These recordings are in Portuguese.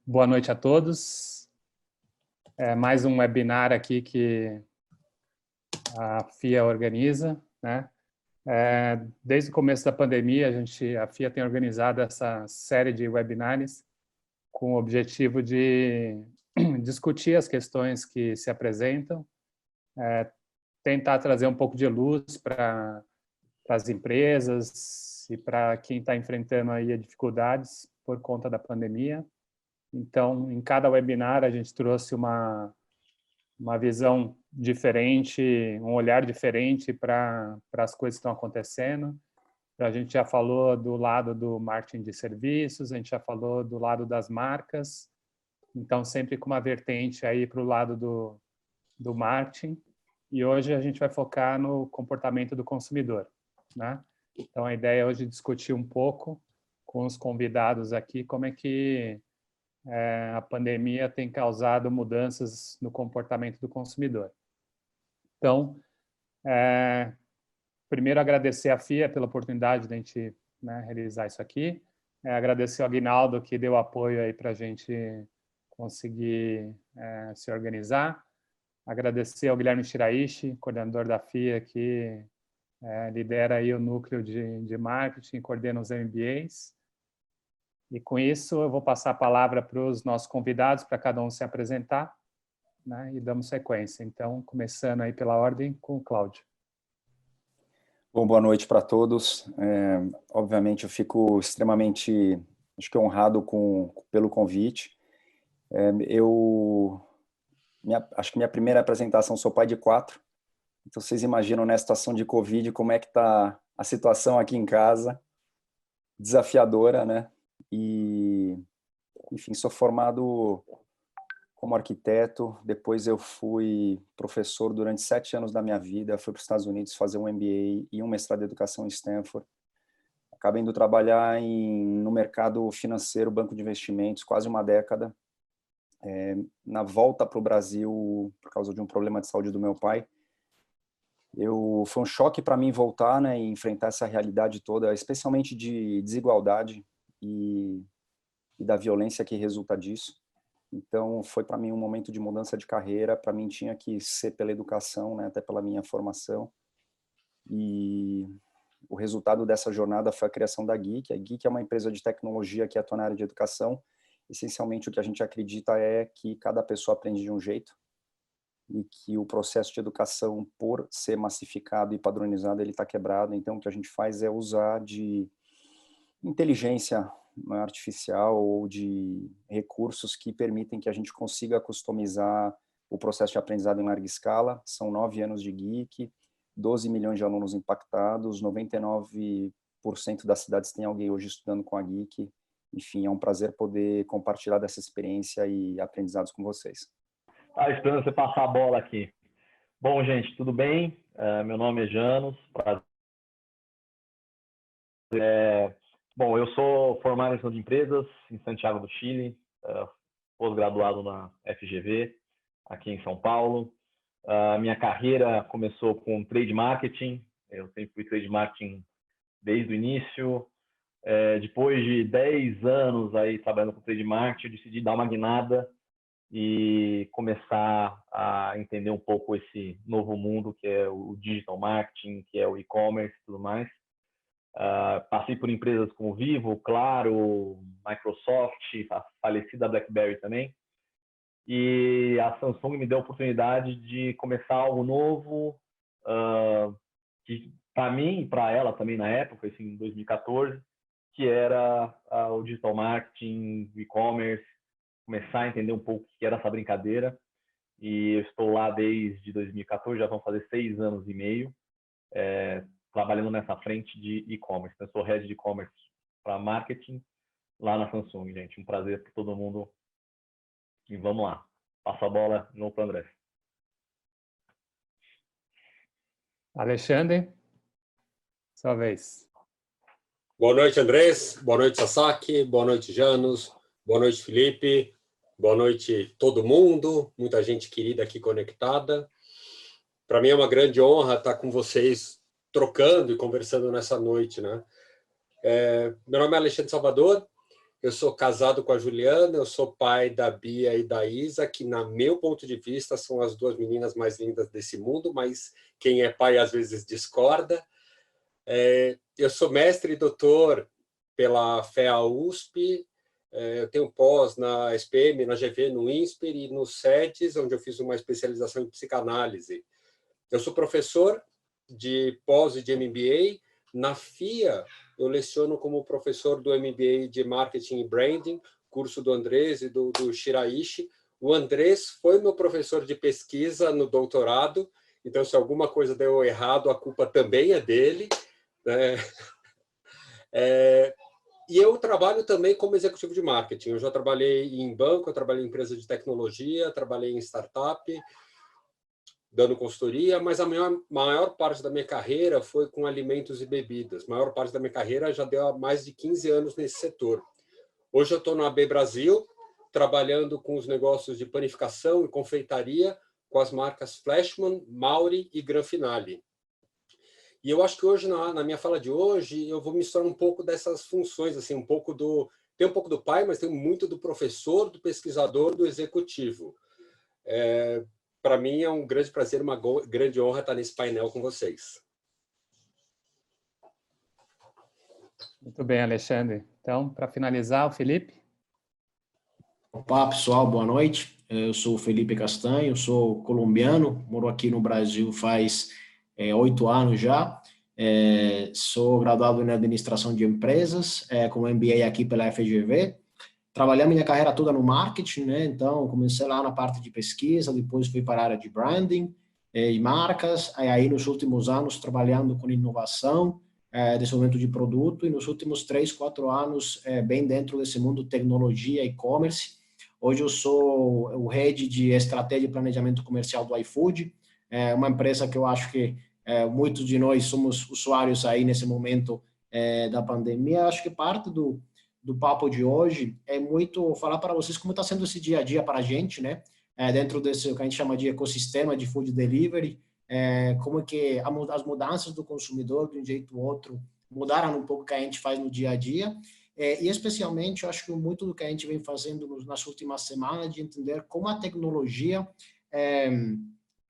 Boa noite a todos. Mais um webinar aqui que a FIA organiza, né? Desde o começo da pandemia, a FIA tem organizado essa série de webinars com o objetivo de discutir as questões que se apresentam, tentar trazer um pouco de luz para as empresas e para quem está enfrentando aí dificuldades por conta da pandemia. Então, em cada webinar, a gente trouxe uma visão diferente, um olhar diferente para as coisas que estão acontecendo. A gente já falou do lado do marketing de serviços, a gente já falou do lado das marcas, então sempre com uma vertente aí para o lado do marketing. E hoje a gente vai focar no comportamento do consumidor, né? Então, a ideia hoje é discutir um pouco com os convidados aqui como é que a pandemia tem causado mudanças no comportamento do consumidor. Então, primeiro agradecer à FIA pela oportunidade de a gente, né, realizar isso aqui. Agradecer ao Aguinaldo que deu apoio aí para a gente conseguir se organizar. Agradecer ao Guilherme Shiraishi, coordenador da FIA, que lidera aí o núcleo de marketing, coordena os MBAs. E com isso, eu vou passar a palavra para os nossos convidados, para cada um se apresentar, né, e damos sequência. Então, começando aí pela ordem com o Cláudio. Bom, boa noite para todos. Obviamente, eu fico extremamente, honrado pelo convite. Acho que minha primeira apresentação, sou pai de 4, então vocês imaginam, na situação de Covid, como é que está a situação aqui em casa, desafiadora, né? E, enfim, sou formado como arquiteto, depois eu fui professor durante 7 anos da minha vida, fui para os Estados Unidos fazer um MBA e um mestrado em educação em Stanford. Acabei indo trabalhar no mercado financeiro, banco de investimentos, quase uma década. Na volta para o Brasil, por causa de um problema de saúde do meu pai, foi um choque para mim voltar, né, e enfrentar essa realidade toda, especialmente de desigualdade e da violência que resulta disso. Então, foi para mim um momento de mudança de carreira. Para mim tinha que ser pela educação, né, até pela minha formação. E o resultado dessa jornada foi a criação da Geek. A Geek é uma empresa de tecnologia que atua na área de educação. Essencialmente, o que a gente acredita é que cada pessoa aprende de um jeito e que o processo de educação, por ser massificado e padronizado, ele está quebrado. Então, o que a gente faz é usar de inteligência artificial ou de recursos que permitem que a gente consiga customizar o processo de aprendizado em larga escala. São 9 anos de Geek, 12 milhões de alunos impactados, 99% das cidades tem alguém hoje estudando com a Geek. Enfim, é um prazer poder compartilhar dessa experiência e aprendizados com vocês. Estava esperando você passar a bola aqui. Bom, gente, tudo bem? Meu nome é Janos. Prazer. Bom, eu sou formado em gestão de empresas em Santiago do Chile, pós-graduado na FGV, aqui em São Paulo. Minha carreira começou com trade marketing. Eu sempre fui trade marketing desde o início. Depois de 10 anos aí trabalhando com trade marketing, eu decidi dar uma guinada e começar a entender um pouco esse novo mundo que é o digital marketing, que é o e-commerce e tudo mais. Passei por empresas como Vivo, Claro, Microsoft, a falecida BlackBerry também. E a Samsung me deu a oportunidade de começar algo novo, que para mim e para ela também na época, assim, em 2014, que era o digital marketing, o e-commerce, começar a entender um pouco o que era essa brincadeira. E eu estou lá desde 2014, já vão fazer 6 anos e meio, trabalhando nessa frente de e-commerce. Eu sou head de e-commerce para marketing lá na Samsung, gente. Um prazer para todo mundo. E vamos lá. Passa a bola no para o André. Alexandre, sua vez. Boa noite, Andrés. Boa noite, Sasaki. Boa noite, Janos. Boa noite, Felipe. Boa noite, todo mundo. Muita gente querida aqui conectada. Para mim é uma grande honra estar com vocês trocando e conversando nessa noite, né? Meu nome é Alexandre Salvador. Eu sou casado com a Juliana, eu sou pai da Bia e da Isa, que, na meu ponto de vista, são as duas meninas mais lindas desse mundo, mas quem é pai às vezes discorda. Eu sou mestre e doutor pela FEA-USP, eu tenho pós na SPM, na GV, no INSPER e no SEDES, onde eu fiz uma especialização em psicanálise. Eu sou professor de pós e de MBA. Na FIA, eu leciono como professor do MBA de Marketing e Branding, curso do Andrés e do Shiraishi. O Andrés foi meu professor de pesquisa no doutorado, então, se alguma coisa deu errado, a culpa também é dele. E eu trabalho também como executivo de marketing. Eu já trabalhei em banco, eu trabalhei em empresa de tecnologia, trabalhei em startup, dando consultoria, mas a maior parte da minha carreira foi com alimentos e bebidas. A maior parte da minha carreira já deu há mais de 15 anos nesse setor. Hoje eu estou na AB Brasil, trabalhando com os negócios de panificação e confeitaria, com as marcas Flashman, Mauri e Granfinale. E eu acho que hoje, na minha fala de hoje, eu vou misturar um pouco dessas funções, assim, tem um pouco do pai, mas tem muito do professor, do pesquisador, do executivo. Para mim é um grande prazer, uma grande honra estar nesse painel com vocês. Muito bem, Alexandre. Então, para finalizar, o Felipe. Olá, pessoal, boa noite. Eu sou o Felipe Castanho, sou colombiano, moro aqui no Brasil faz 8 anos já. Sou graduado em administração de empresas, com MBA aqui pela FGV. Trabalhei a minha carreira toda no marketing, né? Então, comecei lá na parte de pesquisa, depois fui para a área de branding e marcas, aí nos últimos anos trabalhando com inovação, desenvolvimento de produto, e nos últimos 3, 4 anos bem dentro desse mundo de tecnologia e e-commerce. Hoje eu sou o head de estratégia e planejamento comercial do iFood, uma empresa que eu acho que muitos de nós somos usuários aí nesse momento da pandemia. Acho que parte do papo de hoje é muito falar para vocês como está sendo esse dia a dia para a gente, né? Dentro desse que a gente chama de ecossistema de food delivery, como é que as mudanças do consumidor de um jeito ou outro mudaram um pouco o que a gente faz no dia a dia, e especialmente eu acho que muito do que a gente vem fazendo nas últimas semanas de entender como a tecnologia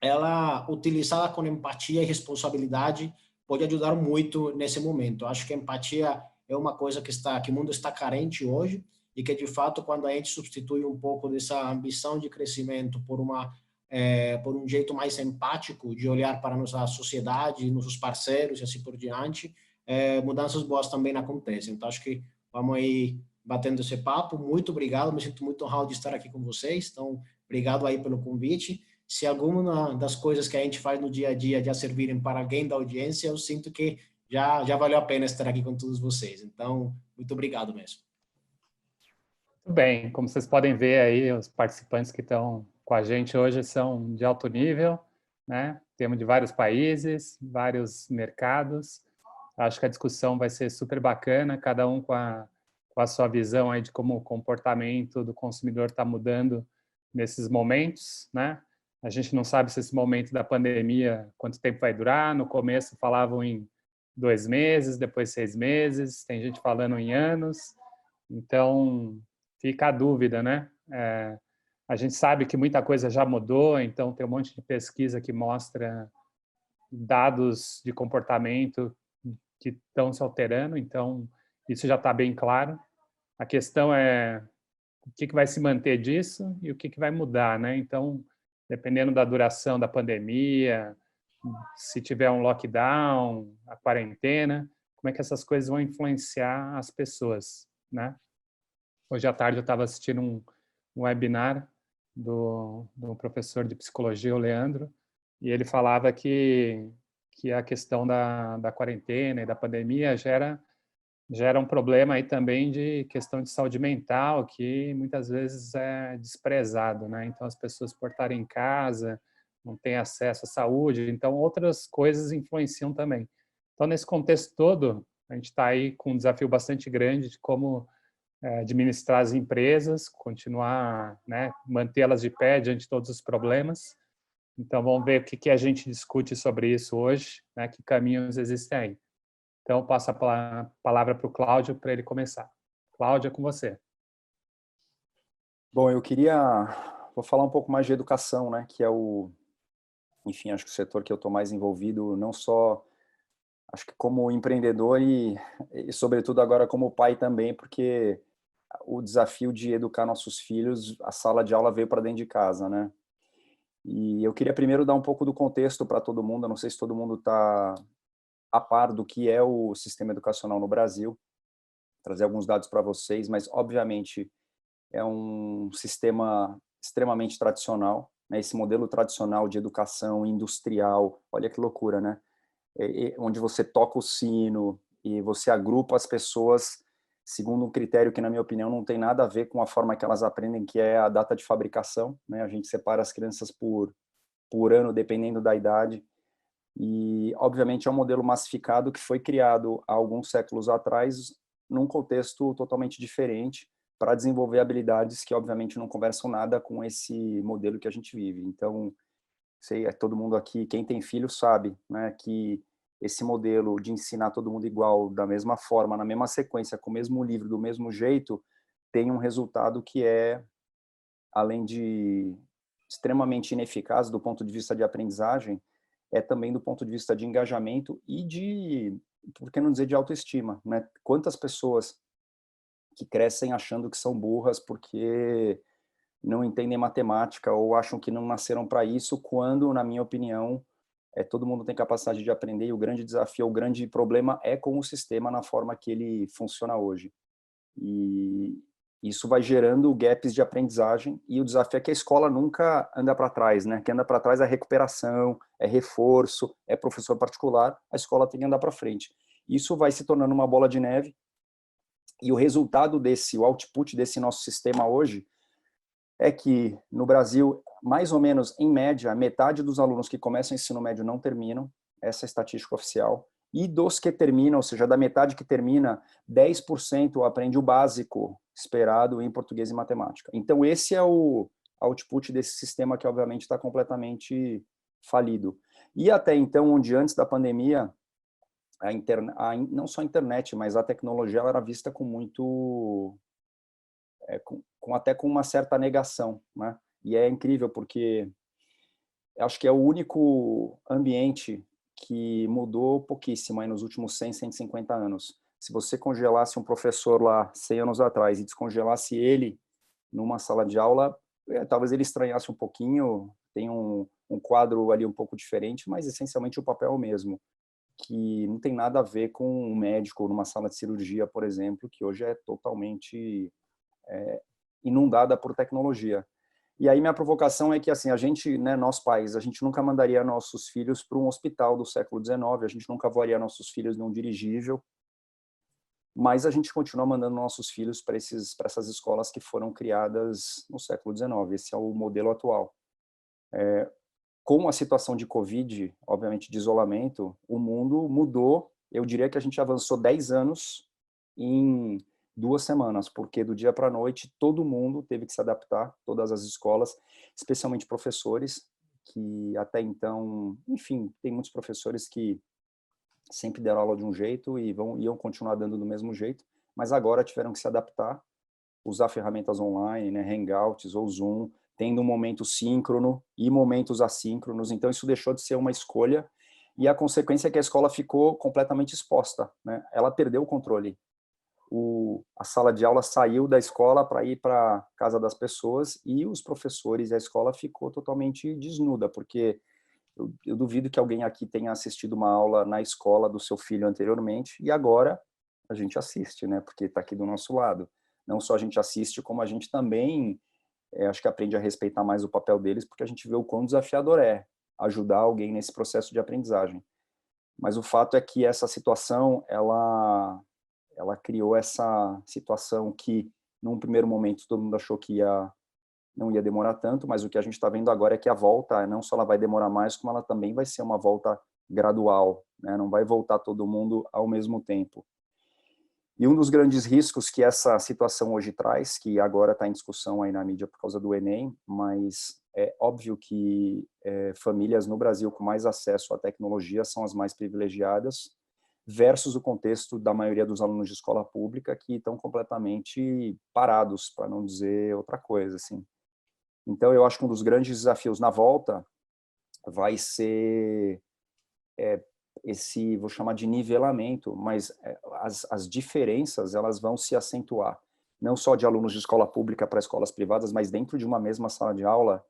ela utilizada com empatia e responsabilidade pode ajudar muito nesse momento. Eu acho que a empatia é uma coisa que o mundo está carente hoje, e que, de fato, quando a gente substitui um pouco dessa ambição de crescimento por um jeito mais empático de olhar para a nossa sociedade, nossos parceiros e assim por diante, mudanças boas também acontecem. Então, acho que vamos aí batendo esse papo. Muito obrigado, me sinto muito honrado de estar aqui com vocês. Então, obrigado aí pelo convite. Se alguma das coisas que a gente faz no dia a dia já servirem para alguém da audiência, eu sinto que já valeu a pena estar aqui com todos vocês. Então, muito obrigado mesmo. Muito bem, como vocês podem ver aí, os participantes que estão com a gente hoje são de alto nível, né? Temos de vários países, vários mercados. Acho que a discussão vai ser super bacana, cada um com a sua visão aí de como o comportamento do consumidor está mudando nesses momentos, né? A gente não sabe se esse momento da pandemia, quanto tempo vai durar. No começo falavam em 2 meses, depois 6 meses, tem gente falando em anos. Então, fica a dúvida, né? A gente sabe que muita coisa já mudou, então tem um monte de pesquisa que mostra dados de comportamento que estão se alterando, então isso já está bem claro. A questão é o que vai se manter disso e o que vai mudar, né? Então, dependendo da duração da pandemia, se tiver um lockdown, a quarentena, como é que essas coisas vão influenciar as pessoas, né? Hoje à tarde eu estava assistindo um webinar do professor de psicologia, o Leandro, e ele falava que a questão da quarentena e da pandemia gera um problema aí também de questão de saúde mental, que muitas vezes é desprezado, né? Então, as pessoas por estarem em casa, não têm acesso à saúde, então outras coisas influenciam também. Então, nesse contexto todo, a gente está aí com um desafio bastante grande de como administrar as empresas, continuar, né, mantê-las de pé diante de todos os problemas. Então, vamos ver o que a gente discute sobre isso hoje, né, que caminhos existem aí. Então, eu passo a palavra para o Cláudio para ele começar. Cláudio, é com você. Bom, vou falar um pouco mais de educação, né, que é enfim, acho que o setor que eu estou mais envolvido, não só, acho que como empreendedor e sobretudo agora como pai também, porque o desafio de educar nossos filhos, a sala de aula veio para dentro de casa, né? E eu queria primeiro dar um pouco do contexto para todo mundo, eu não sei se todo mundo está a par do que é o sistema educacional no Brasil, trazer alguns dados para vocês, mas obviamente é um sistema extremamente tradicional, né? Esse modelo tradicional de educação industrial, olha que loucura, né? Onde você toca o sino e você agrupa as pessoas segundo um critério que, na minha opinião, não tem nada a ver com a forma que elas aprendem, que é a data de fabricação, né? A gente separa as crianças por ano, dependendo da idade, e, obviamente, é um modelo massificado que foi criado há alguns séculos atrás, num contexto totalmente diferente, para desenvolver habilidades que, obviamente, não conversam nada com esse modelo que a gente vive. Então, sei, todo mundo aqui, quem tem filho sabe, né, que esse modelo de ensinar todo mundo igual, da mesma forma, na mesma sequência, com o mesmo livro, do mesmo jeito, tem um resultado que é, além de extremamente ineficaz do ponto de vista de aprendizagem, é também do ponto de vista de engajamento e de, por que não dizer, de autoestima, né? Quantas pessoas que crescem achando que são burras porque não entendem matemática ou acham que não nasceram para isso, quando, na minha opinião, todo mundo tem capacidade de aprender, e o grande desafio, o grande problema é com o sistema na forma que ele funciona hoje. E isso vai gerando gaps de aprendizagem, e o desafio é que a escola nunca anda para trás, né? Que anda para trás é recuperação, é reforço, é professor particular, a escola tem que andar para frente. Isso vai se tornando uma bola de neve, e o resultado o output desse nosso sistema hoje é que, no Brasil, mais ou menos, em média, metade dos alunos que começam o ensino médio não terminam, essa é a estatística oficial, e dos que terminam, ou seja, da metade que termina, 10% aprende o básico esperado em português e matemática. Então, esse é o output desse sistema que, obviamente, está completamente falido. E até então, onde antes da pandemia, não só a internet, mas a tecnologia, ela era vista com muito... até com uma certa negação, né? E é incrível porque acho que é o único ambiente que mudou pouquíssimo aí nos últimos 100, 150 anos. Se você congelasse um professor lá 100 anos atrás e descongelasse ele numa sala de aula, talvez ele estranhasse um pouquinho, tem um quadro ali um pouco diferente, mas essencialmente o papel é o mesmo, que não tem nada a ver com um médico numa sala de cirurgia, por exemplo, que hoje é totalmente inundada por tecnologia. E aí minha provocação é que, assim, a gente, né, nós pais, a gente nunca mandaria nossos filhos para um hospital do século XIX, a gente nunca voaria nossos filhos num dirigível, mas a gente continua mandando nossos filhos para essas escolas que foram criadas no século XIX. Esse é o modelo atual. Com a situação de Covid, obviamente de isolamento, o mundo mudou. Eu diria que a gente avançou 10 anos em 2 semanas, porque do dia para a noite todo mundo teve que se adaptar, todas as escolas, especialmente professores, que até então, enfim, tem muitos professores que sempre deram aula de um jeito e iam continuar dando do mesmo jeito, mas agora tiveram que se adaptar, usar ferramentas online, né, Hangouts ou Zoom, tendo um momento síncrono e momentos assíncronos, então isso deixou de ser uma escolha, e a consequência é que a escola ficou completamente exposta, né? Ela perdeu o controle. A sala de aula saiu da escola para ir para a casa das pessoas, e os professores e a escola ficou totalmente desnuda, porque eu duvido que alguém aqui tenha assistido uma aula na escola do seu filho anteriormente, e agora a gente assiste, né? Porque está aqui do nosso lado. Não só a gente assiste, como a gente também, acho que aprende a respeitar mais o papel deles, porque a gente vê o quão desafiador é ajudar alguém nesse processo de aprendizagem. Mas o fato é que essa situação, ela criou essa situação que, num primeiro momento, todo mundo achou que não ia demorar tanto, mas o que a gente está vendo agora é que a volta, não só ela vai demorar mais, como ela também vai ser uma volta gradual, né? Não vai voltar todo mundo ao mesmo tempo. E um dos grandes riscos que essa situação hoje traz, que agora está em discussão aí na mídia por causa do Enem, mas é óbvio que famílias no Brasil com mais acesso à tecnologia são as mais privilegiadas, versus o contexto da maioria dos alunos de escola pública que estão completamente parados, para não dizer outra coisa, assim. Então, eu acho que um dos grandes desafios na volta vai ser esse, vou chamar de nivelamento, mas as diferenças, elas vão se acentuar, não só de alunos de escola pública para escolas privadas, mas dentro de uma mesma sala de aula,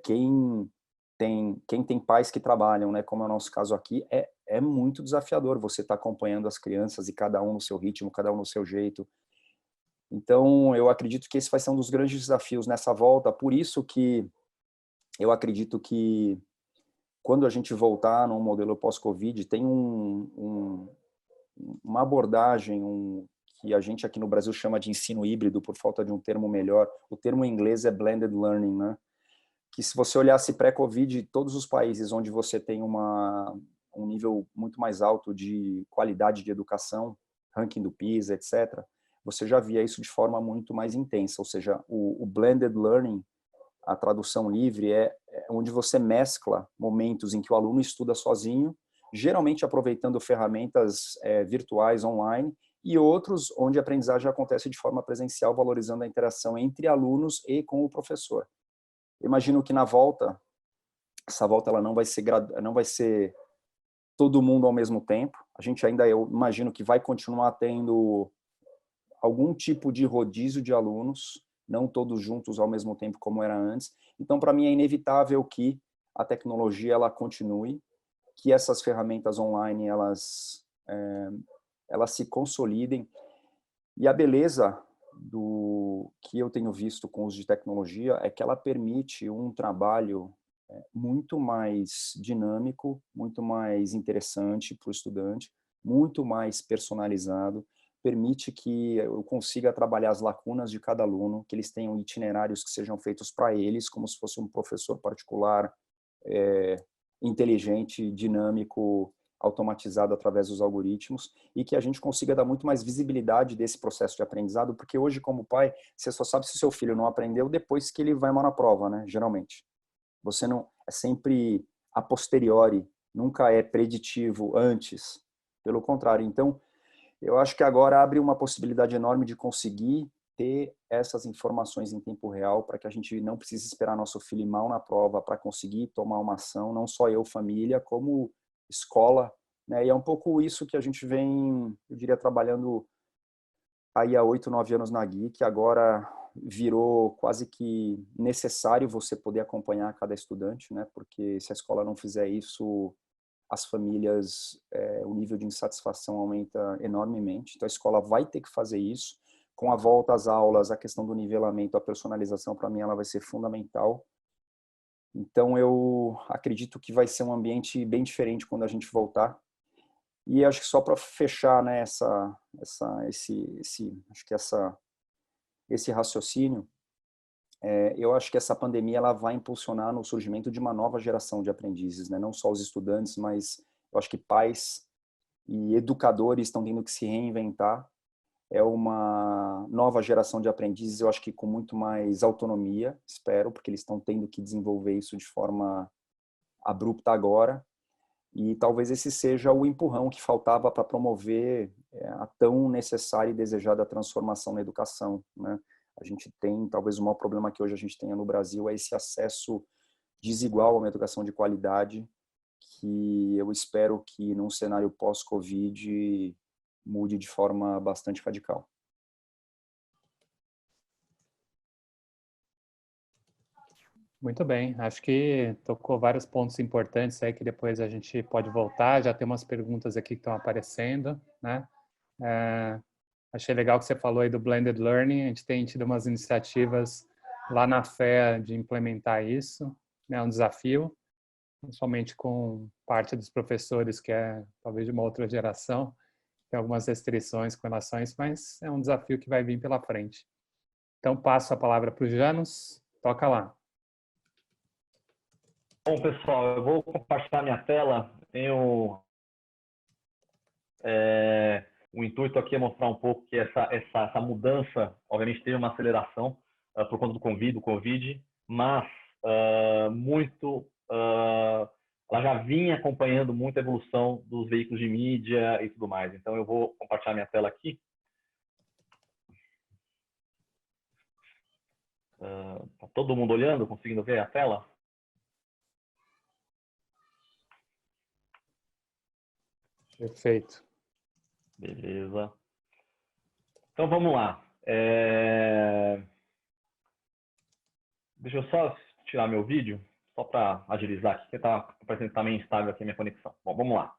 quem tem pais que trabalham, né, como é o nosso caso aqui, é muito desafiador você estar acompanhando as crianças e cada um no seu ritmo, cada um no seu jeito. Então, eu acredito que esse vai ser um dos grandes desafios nessa volta, por isso que eu acredito que quando a gente voltar num modelo pós-Covid, tem uma abordagem que a gente aqui no Brasil chama de ensino híbrido, por falta de um termo melhor. O termo em inglês é blended learning, né? Que se você olhasse pré-Covid, todos os países onde você tem um nível muito mais alto de qualidade de educação, ranking do PISA, etc., você já via isso de forma muito mais intensa, ou seja, o blended learning, a tradução livre, é onde você mescla momentos em que o aluno estuda sozinho, geralmente aproveitando ferramentas virtuais online, e outros onde a aprendizagem acontece de forma presencial, valorizando a interação entre alunos e com o professor. Imagino que na volta, essa volta ela não vai ser todo mundo ao mesmo tempo. A gente ainda, eu imagino que vai continuar tendo algum tipo de rodízio de alunos, não todos juntos ao mesmo tempo como era antes. Então, para mim, é inevitável que a tecnologia ela continue, que essas ferramentas online elas se consolidem. E a beleza do que eu tenho visto com o uso de tecnologia é que ela permite um trabalho muito mais dinâmico, muito mais interessante para o estudante, muito mais personalizado, permite que eu consiga trabalhar as lacunas de cada aluno, que eles tenham itinerários que sejam feitos para eles, como se fosse um professor particular, inteligente, dinâmico, automatizado através dos algoritmos, e que a gente consiga dar muito mais visibilidade desse processo de aprendizado, porque hoje, como pai, você só sabe se o seu filho não aprendeu depois que ele vai mal na prova, né, geralmente. Você não, é sempre a posteriori, nunca é preditivo antes, pelo contrário. Então, eu acho que agora abre uma possibilidade enorme de conseguir ter essas informações em tempo real para que a gente não precise esperar nosso filho ir mal na prova para conseguir tomar uma ação, não só eu, família, como escola, né? E é um pouco isso que a gente vem, eu diria, trabalhando aí há 8, 9 anos na GUI, que agora virou quase que necessário você poder acompanhar cada estudante, né? Porque se a escola não fizer isso, as famílias, o nível de insatisfação aumenta enormemente. Então, a escola vai ter que fazer isso. Com a volta às aulas, a questão do nivelamento, a personalização, para mim, ela vai ser fundamental. Então, eu acredito que vai ser um ambiente bem diferente quando a gente voltar. E acho que só para fechar, né, esse raciocínio, eu acho que essa pandemia ela vai impulsionar no surgimento de uma nova geração de aprendizes, né? Não só os estudantes, mas eu acho que pais e educadores estão tendo que se reinventar. É uma nova geração de aprendizes, eu acho que com muito mais autonomia, espero, porque eles estão tendo que desenvolver isso de forma abrupta agora. E talvez esse seja o empurrão que faltava para promover a tão necessária e desejada transformação na educação, né? A gente tem, talvez o maior problema que hoje a gente tenha no Brasil é esse acesso desigual a uma educação de qualidade, que eu espero que num cenário pós-Covid mude de forma bastante radical. Muito bem, acho que tocou vários pontos importantes aí que depois a gente pode voltar, já tem umas perguntas aqui que estão aparecendo, né? Achei legal que você falou aí do Blended Learning, a gente tem tido umas iniciativas lá na FEA de implementar isso, né? É um desafio, principalmente com parte dos professores que é talvez de uma outra geração, tem algumas restrições com relação a isso, mas é um desafio que vai vir pela frente. Então, passo a palavra para o Janus, toca lá. Bom, pessoal, eu vou compartilhar minha tela. Tenho o intuito aqui é mostrar um pouco que essa mudança, obviamente, teve uma aceleração por conta do Covid, mas muito ela já vinha acompanhando muito a evolução dos veículos de mídia e tudo mais. Então, eu vou compartilhar minha tela aqui. Tá todo mundo olhando, conseguindo ver a tela? Perfeito. Beleza. Então, vamos lá. Deixa eu só tirar meu vídeo, só para agilizar aqui, porque parecendo que tá meio instável aqui a minha conexão. Bom, vamos lá.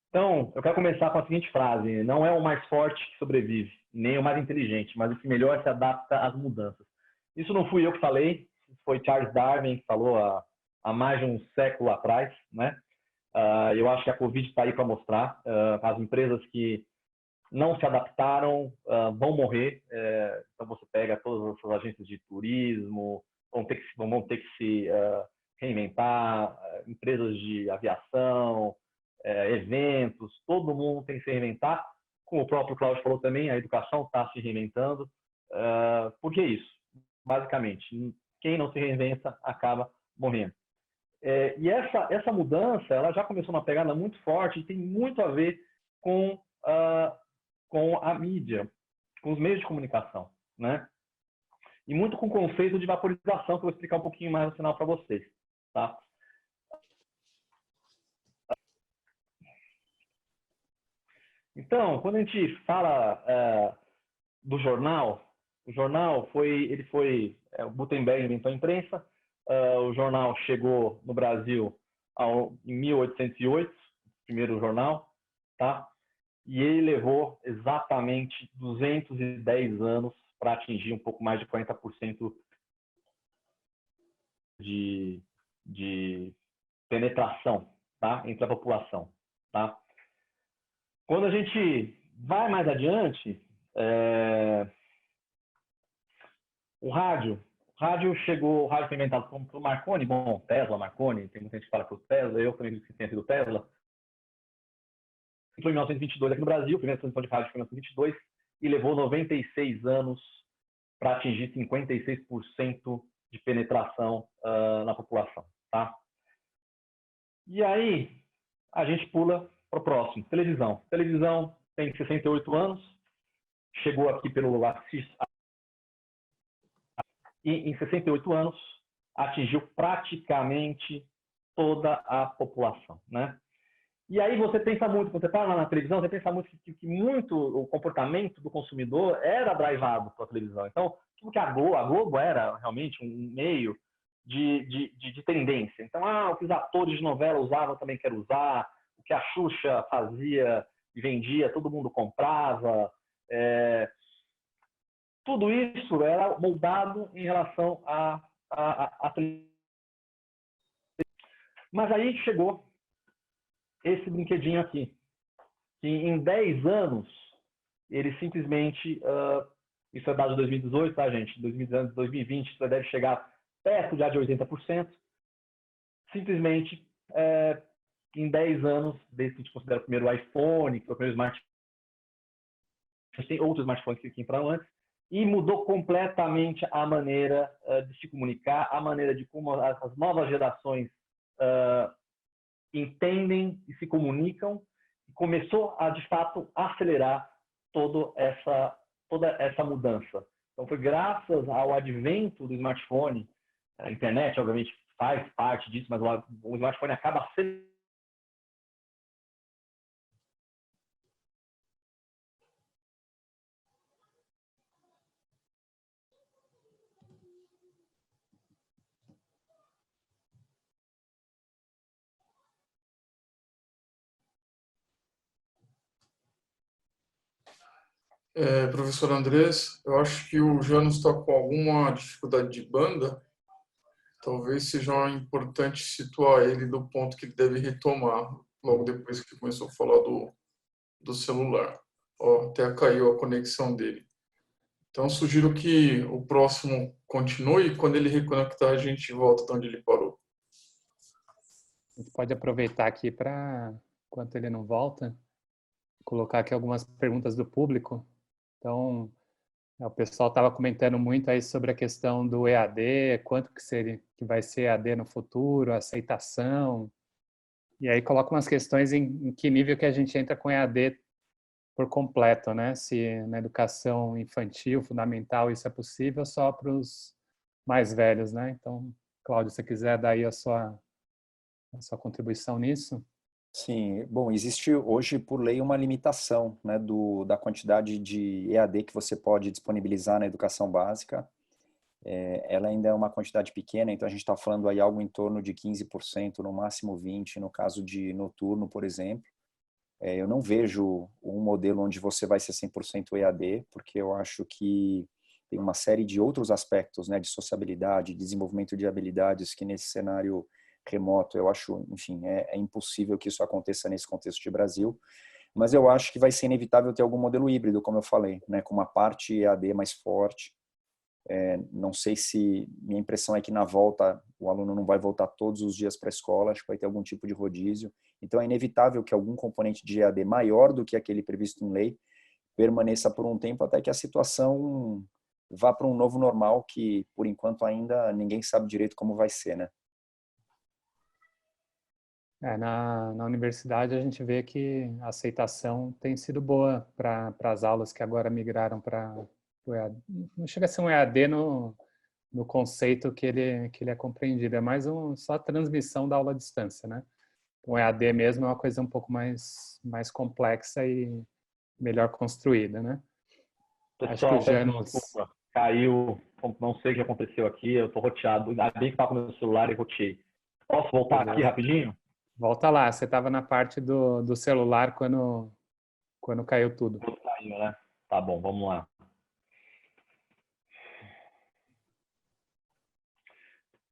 Então, eu quero começar com a seguinte frase: não é o mais forte que sobrevive, nem o mais inteligente, mas o que melhor se adapta às mudanças. Isso não fui eu que falei, foi Charles Darwin que falou há mais de um século atrás, né? Eu acho que a Covid está aí para mostrar. As empresas que não se adaptaram vão morrer. Então, você pega todas as agências de turismo, vão ter que se reinventar, empresas de aviação, eventos, todo mundo tem que se reinventar. Como o próprio Cláudio falou também, a educação está se reinventando. Por que isso? Basicamente, quem não se reinventa acaba morrendo. E essa mudança, ela já começou uma pegada muito forte e tem muito a ver com a mídia, com os meios de comunicação, né? E muito com o conceito de vaporização, que eu vou explicar um pouquinho mais no final para vocês, tá? Então, quando a gente fala do jornal, o jornal o Gutenberg inventou a imprensa, o jornal chegou no Brasil em 1808, o primeiro jornal, tá? E ele levou exatamente 210 anos para atingir um pouco mais de 40% de penetração, tá? Entre a população, tá? Quando a gente vai mais adiante, o rádio foi inventado por Marconi, bom, Tesla, Marconi, tem muita gente que fala que foi o Tesla, eu também disse que tenha sido o Tesla. Entrou em 1922 aqui no Brasil, a primeira transmissão de rádio foi em 1922, e levou 96 anos para atingir 56% de penetração na população, tá? E aí, a gente pula para o próximo, televisão. Televisão tem 68 anos, chegou aqui pelo Assis, e em 68 anos atingiu praticamente toda a população, né? E aí você pensa muito, quando você está na televisão, você pensa muito que muito o comportamento do consumidor era drivado pela televisão. Então, tudo que a Globo era realmente um meio de tendência. Então, o que os atores de novela usavam, eu também quero usar. O que a Xuxa fazia e vendia, todo mundo comprava. Tudo isso era moldado em relação à televisão. Mas aí chegou esse brinquedinho aqui, que em 10 anos, ele simplesmente, isso é dado de 2018, tá, gente? 2020, isso deve chegar perto já de 80%. Simplesmente, em 10 anos, desde que a gente considera o primeiro iPhone, que foi o primeiro smartphone, a gente tem outros smartphones que entraram antes, e mudou completamente a maneira de se comunicar, a maneira de como as novas gerações entendem e se comunicam, e começou a, de fato, acelerar toda essa mudança. Então, foi graças ao advento do smartphone, a internet, obviamente, faz parte disso, mas o smartphone acaba acelerando. Professor Andrés, eu acho que o Janus está com alguma dificuldade de banda. Talvez seja importante situar ele do ponto que ele deve retomar, logo depois que começou a falar do celular. Até caiu a conexão dele. Então, sugiro que o próximo continue e quando ele reconectar, a gente volta de onde ele parou. A gente pode aproveitar aqui para, enquanto ele não volta, colocar aqui algumas perguntas do público. Então, o pessoal estava comentando muito aí sobre a questão do EAD, quanto que vai ser EAD no futuro, aceitação. E aí coloca umas questões em que nível que a gente entra com EAD por completo, né? Se na educação infantil, fundamental, isso é possível só para os mais velhos, né? Então, Cláudio, se você quiser dar aí a sua contribuição nisso. Sim, bom, existe hoje por lei uma limitação, né, da quantidade de EAD que você pode disponibilizar na educação básica. Ela ainda é uma quantidade pequena, então a gente está falando aí algo em torno de 15%, no máximo 20%, no caso de noturno, por exemplo. Eu não vejo um modelo onde você vai ser 100% EAD, porque eu acho que tem uma série de outros aspectos, né, de sociabilidade, desenvolvimento de habilidades, que nesse cenário remoto, eu acho, enfim, é impossível que isso aconteça nesse contexto de Brasil, mas eu acho que vai ser inevitável ter algum modelo híbrido, como eu falei, né, com uma parte EAD mais forte. Não sei se, minha impressão é que na volta o aluno não vai voltar todos os dias para a escola, acho que vai ter algum tipo de rodízio, então é inevitável que algum componente de EAD maior do que aquele previsto em lei permaneça por um tempo até que a situação vá para um novo normal que, por enquanto, ainda ninguém sabe direito como vai ser, né? Na universidade a gente vê que a aceitação tem sido boa para as aulas que agora migraram para o EAD. Não chega a ser um EAD no conceito que ele é compreendido, é mais só a transmissão da aula à distância, né? O EAD mesmo é uma coisa um pouco mais complexa e melhor construída, né? Pessoal, Acho que o peço Janus... desculpa, caiu, não sei o que aconteceu aqui, eu tô roteado, ainda bem que estava com o meu celular e roteei. Posso voltar aqui rapidinho? Volta lá, você estava na parte do celular quando caiu tudo. Caiu, né? Tá bom, vamos lá.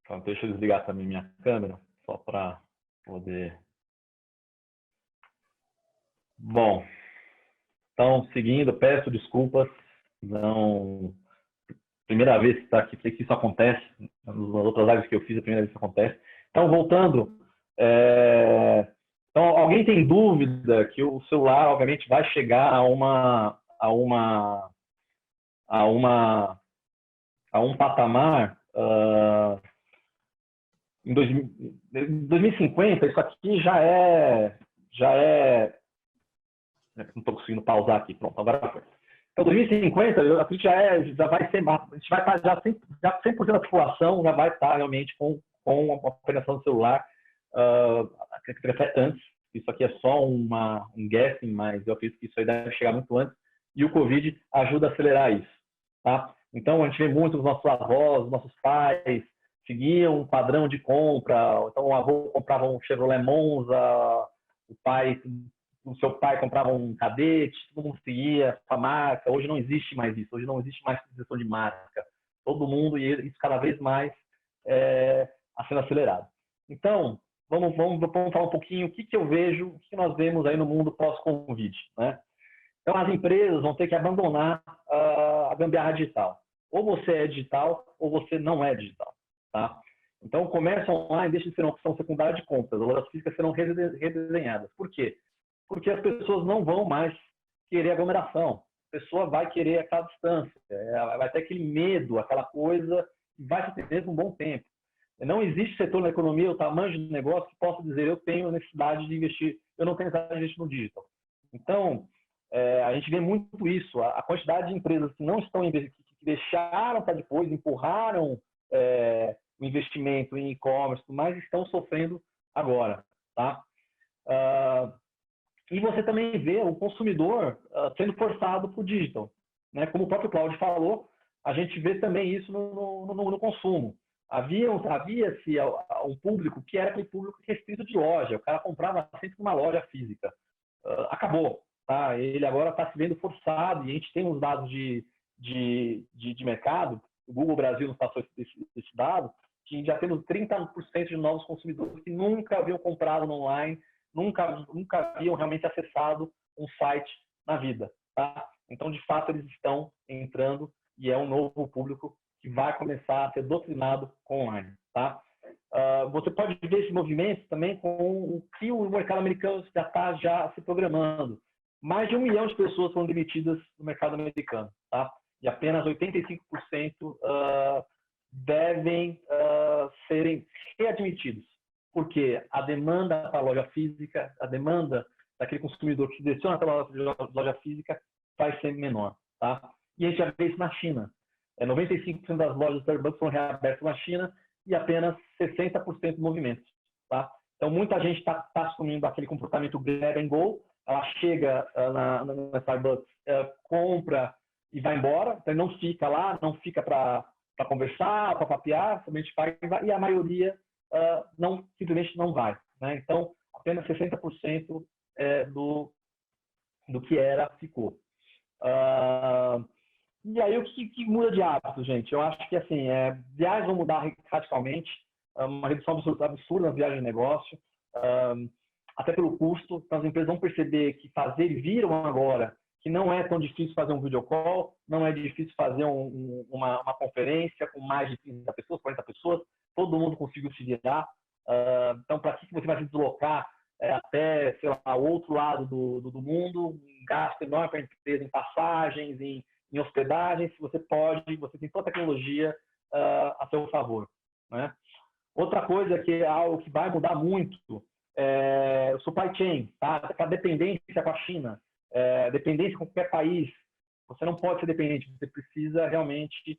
Então, deixa eu desligar também minha câmera, só para poder... Bom, então, seguindo, peço desculpas, não... Primeira vez que está aqui, sei que isso acontece, nas outras lives que eu fiz, a primeira vez que isso acontece. Então, voltando, então, alguém tem dúvida que o celular, obviamente, vai chegar a um patamar em 2050, isso aqui já é não estou conseguindo pausar aqui, pronto, agora foi. Então, 2050, a gente já vai ser, a gente vai estar já 100% da população já vai estar realmente com a operação do celular, até antes. Isso aqui é só um guessing, mas eu acredito que isso aí deve chegar muito antes. E o Covid ajuda a acelerar isso, tá? Então, a gente vê muito os nossos avós, os nossos pais seguiam um padrão de compra. Então, o avô comprava um Chevrolet Monza, o seu pai comprava um Cadete, todo mundo seguia a marca. Hoje não existe mais isso. Hoje não existe mais questão de marca. Todo mundo, e isso cada vez mais sendo acelerado. Então, vamos falar um pouquinho o que eu vejo, o que nós vemos aí no mundo pós-Covid, né? Então, as empresas vão ter que abandonar a gambiarra digital. Ou você é digital, ou você não é digital, tá? Então, o comércio online deixa de ser uma opção secundária de compras. As lojas físicas serão redesenhadas. Por quê? Porque as pessoas não vão mais querer aglomeração. A pessoa vai querer aquela distância, vai ter aquele medo, aquela coisa, e vai se ter um bom tempo. Não existe setor na economia, o tamanho de negócio, que possa dizer eu tenho necessidade de investir, eu não tenho necessidade de investir no digital. Então, a gente vê muito isso, a quantidade de empresas que não estão investindo, que deixaram para depois, empurraram o investimento em e-commerce, mas estão sofrendo agora, tá? E você também vê o consumidor sendo forçado para o digital, né? Como o próprio Cláudio falou, a gente vê também isso no consumo. Havia-se um público que era aquele público restrito de loja, o cara comprava sempre numa loja física. Acabou, tá? Ele agora está se vendo forçado, e a gente tem uns dados de mercado, o Google Brasil nos passou esse dado, que já temos 30% de novos consumidores que nunca haviam comprado no online, nunca haviam realmente acessado um site na vida, tá? Então, de fato, eles estão entrando e é um novo público que vai começar a ser doutrinado online, tá? Você pode ver esse movimento também com o que o mercado americano já está se programando. Mais de 1 milhão de pessoas foram demitidas no mercado americano, tá? E apenas 85% devem serem readmitidos, porque a demanda para a loja física, a demanda daquele consumidor que direciona para a loja física vai ser menor, tá? E a gente já vê isso na China. 95% das lojas Starbucks são reabertas na China e apenas 60% do movimento, tá? Então, muita gente está assumindo aquele comportamento grab and go. Ela chega na Starbucks, compra e vai embora. Então, não fica lá, não fica para conversar, para papear, somente vai, e a maioria simplesmente não vai, né? Então, apenas 60% do que era ficou. E aí, o que muda de hábito, gente? Eu acho que, assim, viagens vão mudar radicalmente, uma redução absurda nas viagens de negócio, até pelo custo. Então, as empresas vão perceber que viram agora que não é tão difícil fazer um video call, não é difícil fazer uma conferência com mais de 30 pessoas, 40 pessoas, todo mundo conseguiu se virar. Então, para que você vai se deslocar até, sei lá, outro lado do mundo, um gasto enorme para a empresa em passagens, em hospedagem, se você tem toda a tecnologia a seu favor, né? Outra coisa que é algo que vai mudar muito é o supply chain, tá? A dependência com a China, dependência com qualquer país. Você não pode ser dependente, você precisa realmente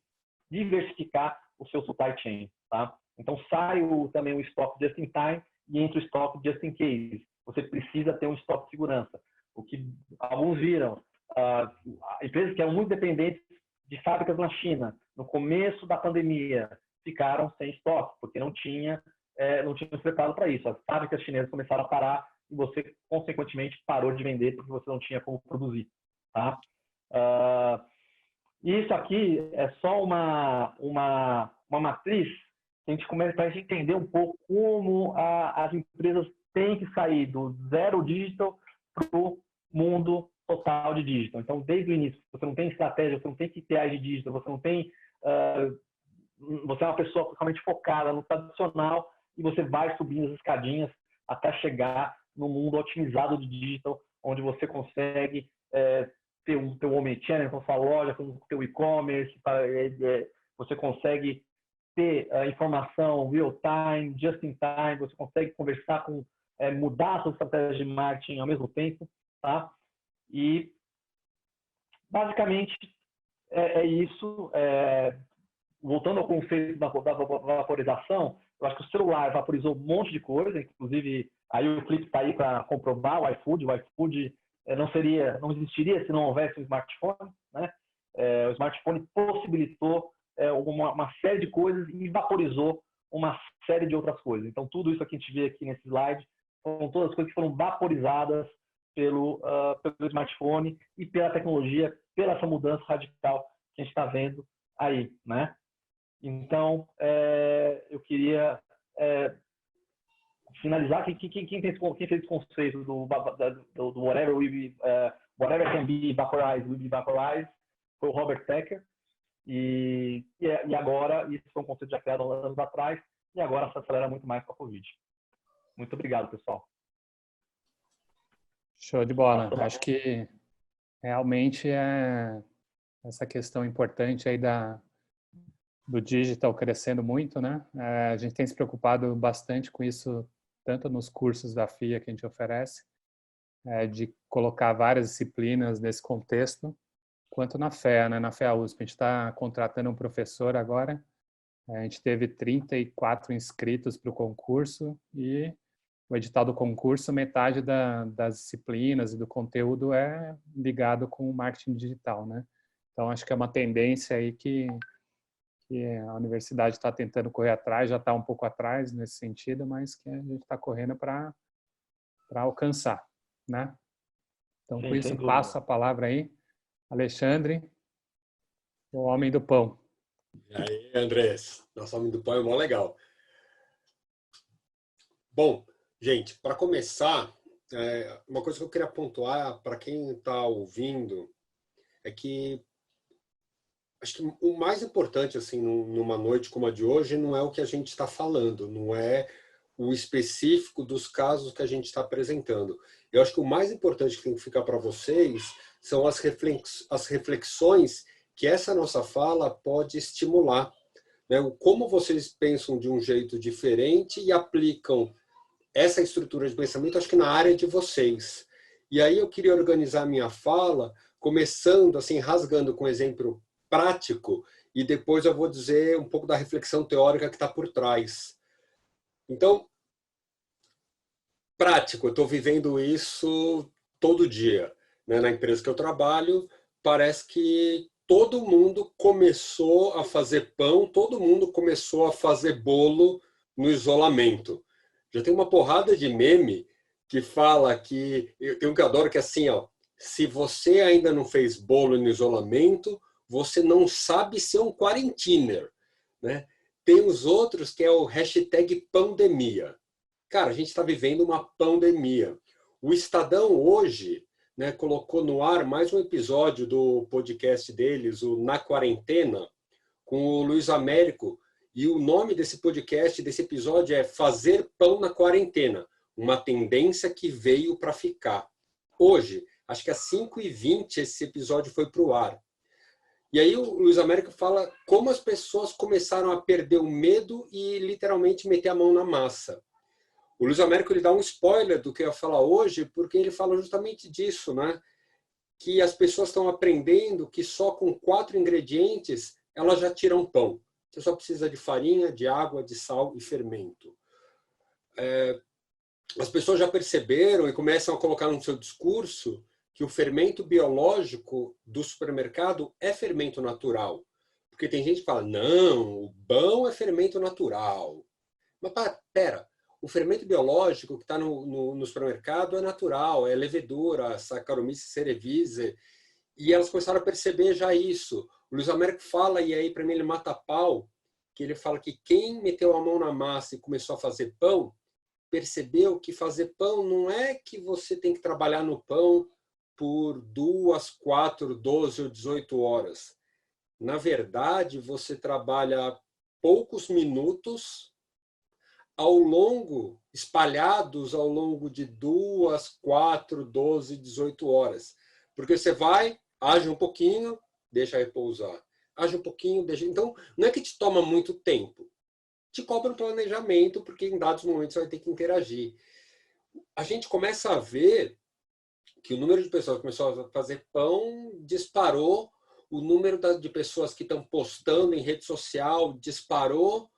diversificar o seu supply chain, tá? Então, sai também o estoque just in time e entra o estoque just in case. Você precisa ter um estoque de segurança. O que alguns viram, empresas que eram muito dependentes de fábricas na China, no começo da pandemia, ficaram sem estoque, porque não tinha se preparado para isso. As fábricas chinesas começaram a parar e você, consequentemente, parou de vender porque você não tinha como produzir, tá? Isso aqui é só uma matriz que a gente começa para a gente entender um pouco como as empresas têm que sair do zero digital para o mundo total de digital. Então, desde o início, você não tem estratégia, você não tem KPI de digital, você não tem... você é uma pessoa totalmente focada no tradicional e você vai subindo as escadinhas até chegar no mundo otimizado de digital, onde você consegue ter o teu omnichannel com sua loja, com o teu e-commerce, você consegue ter informação real time, just in time, você consegue conversar mudar a sua estratégia de marketing ao mesmo tempo, tá? E basicamente é isso. Voltando ao conceito da vaporização, eu acho que o celular vaporizou um monte de coisa, inclusive aí o Flip está aí para comprovar o iFood. O iFood não existiria se não houvesse um smartphone, né? O smartphone possibilitou uma série de coisas e vaporizou uma série de outras coisas. Então, tudo isso que a gente vê aqui nesse slide são todas as coisas que foram vaporizadas pelo smartphone e pela tecnologia, pela essa mudança radical que a gente está vendo aí, né? Então, eu queria finalizar. Quem fez esse conceito do whatever can be vaporized will be vaporized foi o Robert Becker. E agora, isso foi um conceito já criado há anos atrás, e agora se acelera muito mais com a Covid. Muito obrigado, pessoal. Show de bola. Acho que realmente essa questão importante aí do digital crescendo muito, né? A gente tem se preocupado bastante com isso, tanto nos cursos da FIA que a gente oferece, de colocar várias disciplinas nesse contexto, quanto na FEA, né? Na FEA USP. A gente está contratando um professor agora. A gente teve 34 inscritos para o concurso e o edital do concurso, metade das disciplinas e do conteúdo é ligado com o marketing digital, né? Então, acho que é uma tendência aí que a universidade está tentando correr atrás, já está um pouco atrás nesse sentido, mas que a gente está correndo para alcançar, né? Então, sim, com isso, passo a palavra aí. Alexandre, o homem do pão. E aí, Andrés, nosso homem do pão é mó legal. Bom, gente, para começar, uma coisa que eu queria pontuar para quem está ouvindo é que acho que o mais importante, assim, numa noite como a de hoje, não é o que a gente está falando, não é o específico dos casos que a gente está apresentando. Eu acho que o mais importante que tem que ficar para vocês são as reflexões que essa nossa fala pode estimular, né? Como vocês pensam de um jeito diferente e aplicam essa estrutura de pensamento, acho que na área de vocês. E aí eu queria organizar a minha fala, começando, assim, rasgando com um exemplo prático, e depois eu vou dizer um pouco da reflexão teórica que está por trás. Então, prático, eu estou vivendo isso todo dia, né? Na empresa que eu trabalho, parece que todo mundo começou a fazer pão, todo mundo começou a fazer bolo no isolamento. Já tem uma porrada de meme que fala que... Tem um que eu adoro, que é assim, ó, se você ainda não fez bolo no isolamento, você não sabe ser um quarentiner, né? Tem os outros que é o hashtag pandemia. Cara, a gente está vivendo uma pandemia. O Estadão hoje, né, colocou no ar mais um episódio do podcast deles, o Na Quarentena, com o Luiz Américo. E o nome desse podcast, desse episódio, é Fazer Pão na Quarentena, uma tendência que veio para ficar. Hoje, acho que às 5h20 esse episódio foi para o ar. E aí o Luiz Américo fala como as pessoas começaram a perder o medo e literalmente meter a mão na massa. O Luiz Américo ele dá um spoiler do que eu ia falar hoje, porque ele fala justamente disso, né? Que as pessoas estão aprendendo que só com 4 ingredientes elas já tiram pão. Você só precisa de farinha, de água, de sal e fermento. As pessoas já perceberam e começam a colocar no seu discurso que o fermento biológico do supermercado é fermento natural. Porque tem gente que fala, não, o pão é fermento natural. Mas pera, o fermento biológico que está no supermercado é natural, é levedura, Saccharomyces cerevisiae, e elas começaram a perceber já isso. O Luiz Américo fala, e aí para mim ele mata pau, que ele fala que quem meteu a mão na massa e começou a fazer pão, percebeu que fazer pão não é que você tem que trabalhar no pão por 2, 4, 12 ou 18 horas. Na verdade, você trabalha poucos minutos espalhados ao longo de 2, 4, 12, 18 horas. Porque você vai, age um pouquinho, deixa repousar. Age um pouquinho, deixa... Então, não é que te toma muito tempo. Te cobra um planejamento, porque em dados momentos você vai ter que interagir. A gente começa a ver que o número de pessoas que começou a fazer pão disparou, o número de pessoas que estão postando em rede social disparou,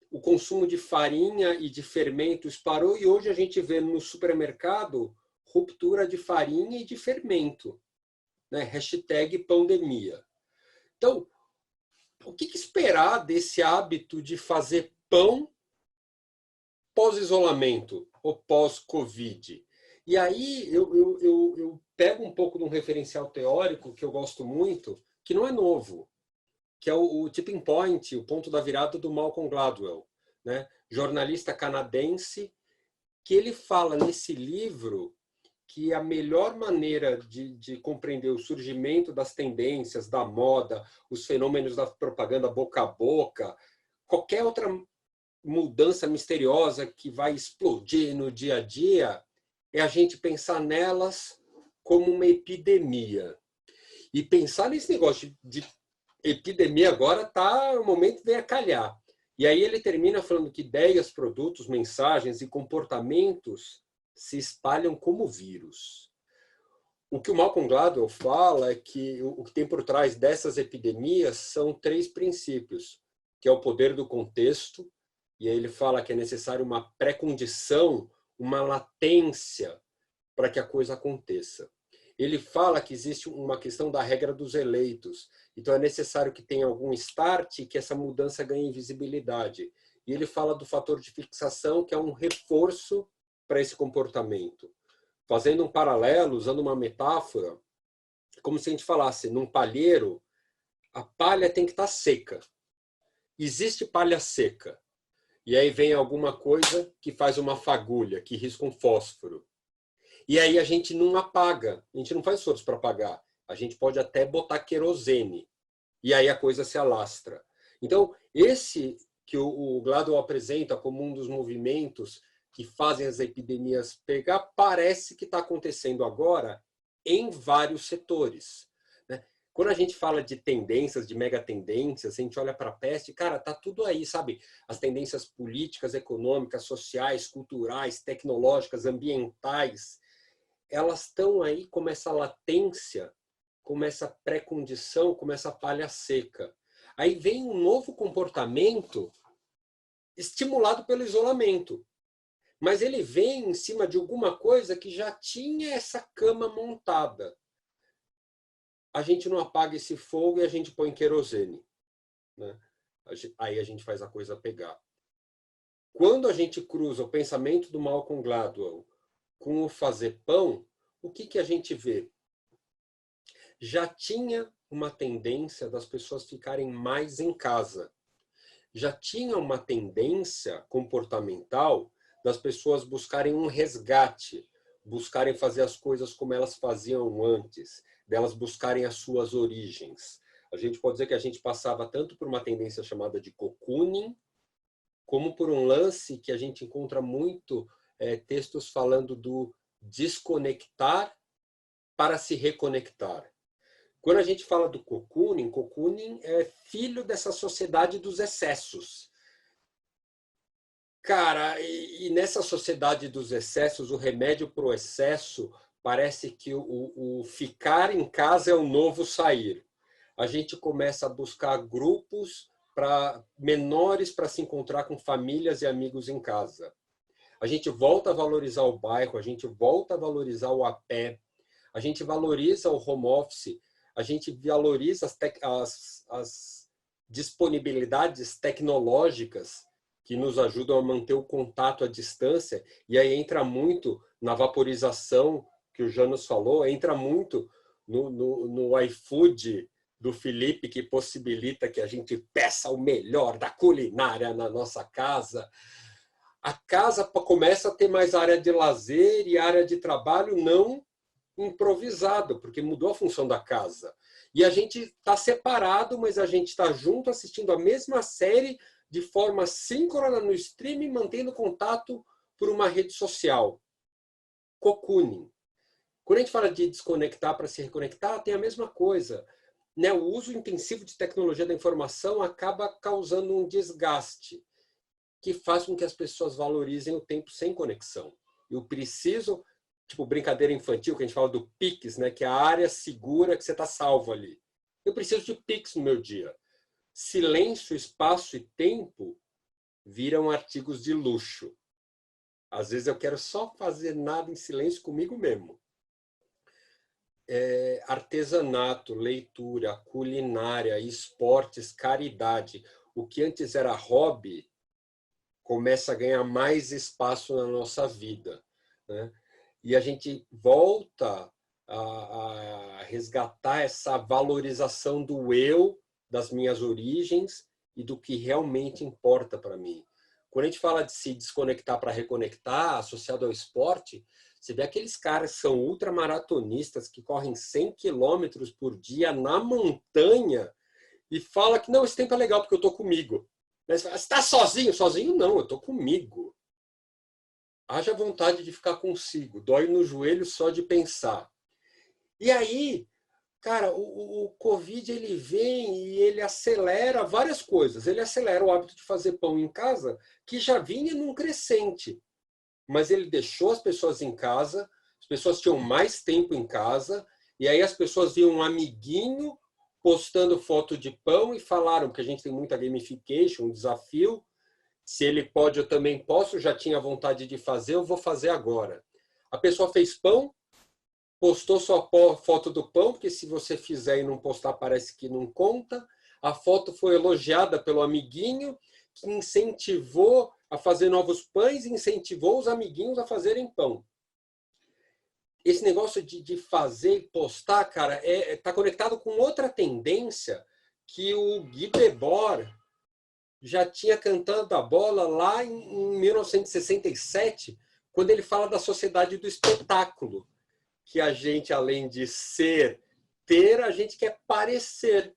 o consumo de farinha e de fermento disparou, e hoje a gente vê no supermercado ruptura de farinha e de fermento, né? Hashtag pandemia. Então, o que esperar desse hábito de fazer pão pós-isolamento ou pós-Covid? E aí eu pego um pouco de um referencial teórico que eu gosto muito, que não é novo, que é o tipping point, o ponto da virada do Malcolm Gladwell, né? Jornalista canadense, que ele fala nesse livro que a melhor maneira de compreender o surgimento das tendências, da moda, os fenômenos da propaganda boca a boca, qualquer outra mudança misteriosa que vai explodir no dia a dia, é a gente pensar nelas como uma epidemia. E pensar nesse negócio de epidemia agora o momento vem a calhar. E aí ele termina falando que ideias, produtos, mensagens e comportamentos se espalham como vírus. O que o Malcolm Gladwell fala é que o que tem por trás dessas epidemias são 3 princípios, que é o poder do contexto, e aí ele fala que é necessário uma pré-condição, uma latência para que a coisa aconteça. Ele fala que existe uma questão da regra dos eleitos, então é necessário que tenha algum start e que essa mudança ganhe visibilidade. E ele fala do fator de fixação, que é um reforço para esse comportamento. Fazendo um paralelo, usando uma metáfora, como se a gente falasse, num palheiro, a palha tem que estar seca. Existe palha seca. E aí vem alguma coisa que faz uma fagulha, que risca um fósforo. E aí a gente não apaga, a gente não faz esforço para apagar. A gente pode até botar querosene. E aí a coisa se alastra. Então, esse que o Gladwell apresenta como um dos movimentos que fazem as epidemias pegar, parece que está acontecendo agora em vários setores. Quando a gente fala de tendências, de megatendências, a gente olha para a peste, cara, tá tudo aí, sabe? As tendências políticas, econômicas, sociais, culturais, tecnológicas, ambientais, elas estão aí como essa latência, como essa pré-condição, como essa palha seca. Aí vem um novo comportamento estimulado pelo isolamento. Mas ele vem em cima de alguma coisa que já tinha essa cama montada. A gente não apaga esse fogo e a gente põe querosene, né? Aí a gente faz a coisa pegar. Quando a gente cruza o pensamento do Malcolm Gladwell com o fazer pão, o que a gente vê? Já tinha uma tendência das pessoas ficarem mais em casa. Já tinha uma tendência comportamental das pessoas buscarem um resgate, buscarem fazer as coisas como elas faziam antes, delas buscarem as suas origens. A gente pode dizer que a gente passava tanto por uma tendência chamada de cocooning, como por um lance que a gente encontra muito textos falando do desconectar para se reconectar. Quando a gente fala do cocooning, cocooning é filho dessa sociedade dos excessos. Cara, e nessa sociedade dos excessos, o remédio para o excesso parece que o ficar em casa é o novo sair. A gente começa a buscar grupos menores para se encontrar com famílias e amigos em casa. A gente volta a valorizar o bairro, a gente volta a valorizar o a pé, a gente valoriza o home office, a gente valoriza as disponibilidades tecnológicas que nos ajudam a manter o contato à distância, e aí entra muito na vaporização que o Janus falou, entra muito no iFood do Felipe, que possibilita que a gente peça o melhor da culinária na nossa casa. A casa começa a ter mais área de lazer e área de trabalho não improvisado, porque mudou a função da casa. E a gente está separado, mas a gente está junto assistindo a mesma série de forma síncrona no streaming, mantendo contato por uma rede social. Cocooning. Quando a gente fala de desconectar para se reconectar, tem a mesma coisa. Né? O uso intensivo de tecnologia da informação acaba causando um desgaste que faz com que as pessoas valorizem o tempo sem conexão. Eu preciso, tipo brincadeira infantil, que a gente fala do PIX, né? Que é a área segura que você está salvo ali. Eu preciso de PIX no meu dia. Silêncio, espaço e tempo viram artigos de luxo. Às vezes eu quero só fazer nada em silêncio comigo mesmo. Artesanato, leitura, culinária, esportes, caridade. O que antes era hobby começa a ganhar mais espaço na nossa vida, né? E a gente volta a resgatar essa valorização do eu, das minhas origens e do que realmente importa para mim. Quando a gente fala de se desconectar para reconectar, associado ao esporte, você vê aqueles caras que são ultramaratonistas que correm 100 quilômetros por dia na montanha e fala que não, esse tempo é legal porque eu estou comigo. Mas você está sozinho? Sozinho não, eu estou comigo. Haja vontade de ficar consigo. Dói no joelho só de pensar. E aí, cara, o Covid ele vem e ele acelera várias coisas. Ele acelera o hábito de fazer pão em casa, que já vinha num crescente. Mas ele deixou as pessoas em casa, as pessoas tinham mais tempo em casa, e aí as pessoas viam um amiguinho postando foto de pão e falaram que a gente tem muita gamification, um desafio. Se ele pode, eu também posso, já tinha vontade de fazer, eu vou fazer agora. A pessoa fez pão, postou sua foto do pão, porque se você fizer e não postar, parece que não conta. A foto foi elogiada pelo amiguinho, que incentivou a fazer novos pães e incentivou os amiguinhos a fazerem pão. Esse negócio de fazer e postar, cara, tá conectado com outra tendência que o Guy Debord já tinha cantado a bola lá em 1967, quando ele fala da sociedade do espetáculo, que a gente, além de ter, a gente quer parecer.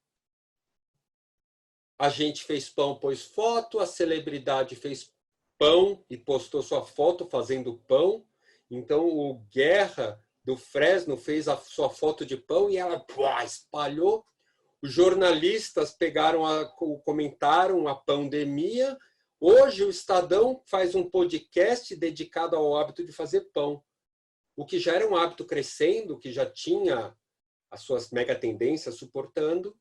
A gente fez pão, pôs foto, a celebridade fez pão e postou sua foto fazendo pão. Então, o Guerra do Fresno fez a sua foto de pão e ela espalhou. Os jornalistas comentaram a pandemia. Hoje o Estadão faz um podcast dedicado ao hábito de fazer pão. O que já era um hábito crescendo, que já tinha as suas mega tendências suportando,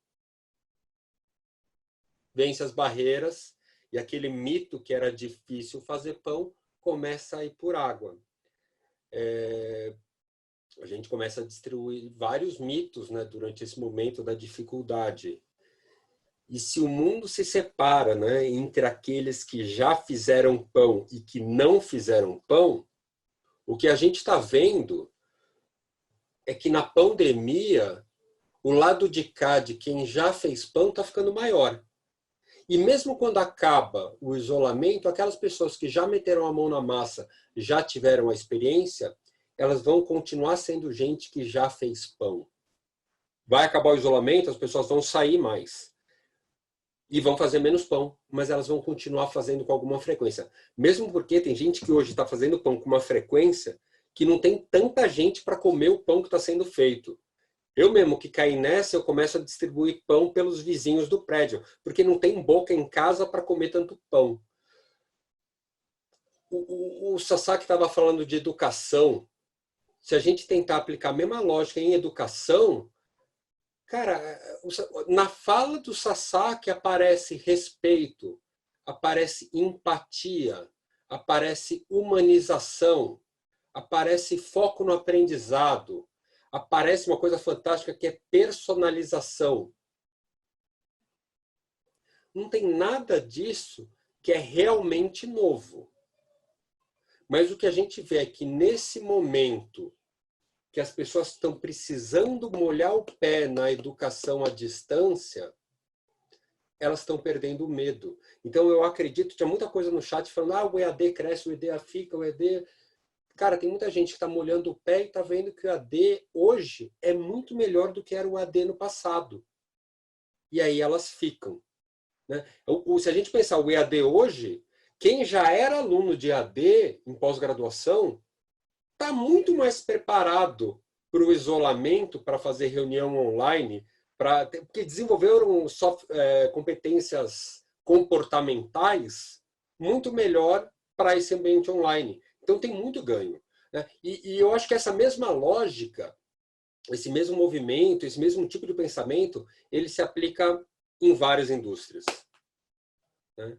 vence as barreiras e aquele mito que era difícil fazer pão começa a ir por água. A gente começa a distribuir vários mitos, né, durante esse momento da dificuldade. E se o mundo se separa, né, entre aqueles que já fizeram pão e que não fizeram pão, o que a gente está vendo é que na pandemia o lado de cá de quem já fez pão está ficando maior. E mesmo quando acaba o isolamento, aquelas pessoas que já meteram a mão na massa, já tiveram a experiência, elas vão continuar sendo gente que já fez pão. Vai acabar o isolamento, as pessoas vão sair mais. E vão fazer menos pão, mas elas vão continuar fazendo com alguma frequência. Mesmo porque tem gente que hoje está fazendo pão com uma frequência que não tem tanta gente para comer o pão que está sendo feito. Eu mesmo que caí nessa, eu começo a distribuir pão pelos vizinhos do prédio, porque não tem boca em casa para comer tanto pão. O Sasaki estava falando de educação. Se a gente tentar aplicar a mesma lógica em educação, cara, na fala do Sasaki aparece respeito, aparece empatia, aparece humanização, aparece foco no aprendizado, aparece uma coisa fantástica que é personalização. Não tem nada disso que é realmente novo. Mas o que a gente vê é que nesse momento que as pessoas estão precisando molhar o pé na educação à distância, elas estão perdendo o medo. Então eu acredito, tinha muita coisa no chat falando, o EAD cresce, o EAD fica, o EAD... Cara, tem muita gente que está molhando o pé e está vendo que o EAD hoje é muito melhor do que era o EAD no passado. E aí elas ficam. Né? Se a gente pensar o EAD hoje, quem já era aluno de EAD em pós-graduação está muito mais preparado para o isolamento, para fazer reunião online, porque desenvolveram competências comportamentais muito melhor para esse ambiente online. Então tem muito ganho. Né? E eu acho que essa mesma lógica, esse mesmo movimento, esse mesmo tipo de pensamento, ele se aplica em várias indústrias. Né?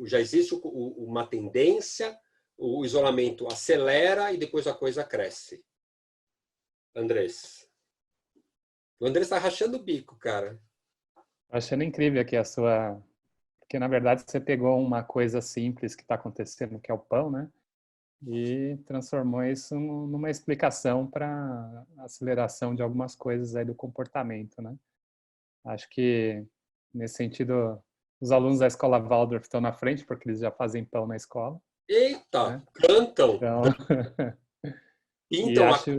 Já existe uma tendência, o isolamento acelera e depois a coisa cresce. Andrés. O Andrés está rachando o bico, cara. Achando incrível aqui a sua... Porque, na verdade, você pegou uma coisa simples que está acontecendo, que é o pão, né? E transformou isso numa explicação para a aceleração de algumas coisas aí do comportamento, né? Acho que, nesse sentido, os alunos da escola Waldorf estão na frente, porque eles já fazem pão na escola. Eita, né? Cantam. Então... Pintam acho...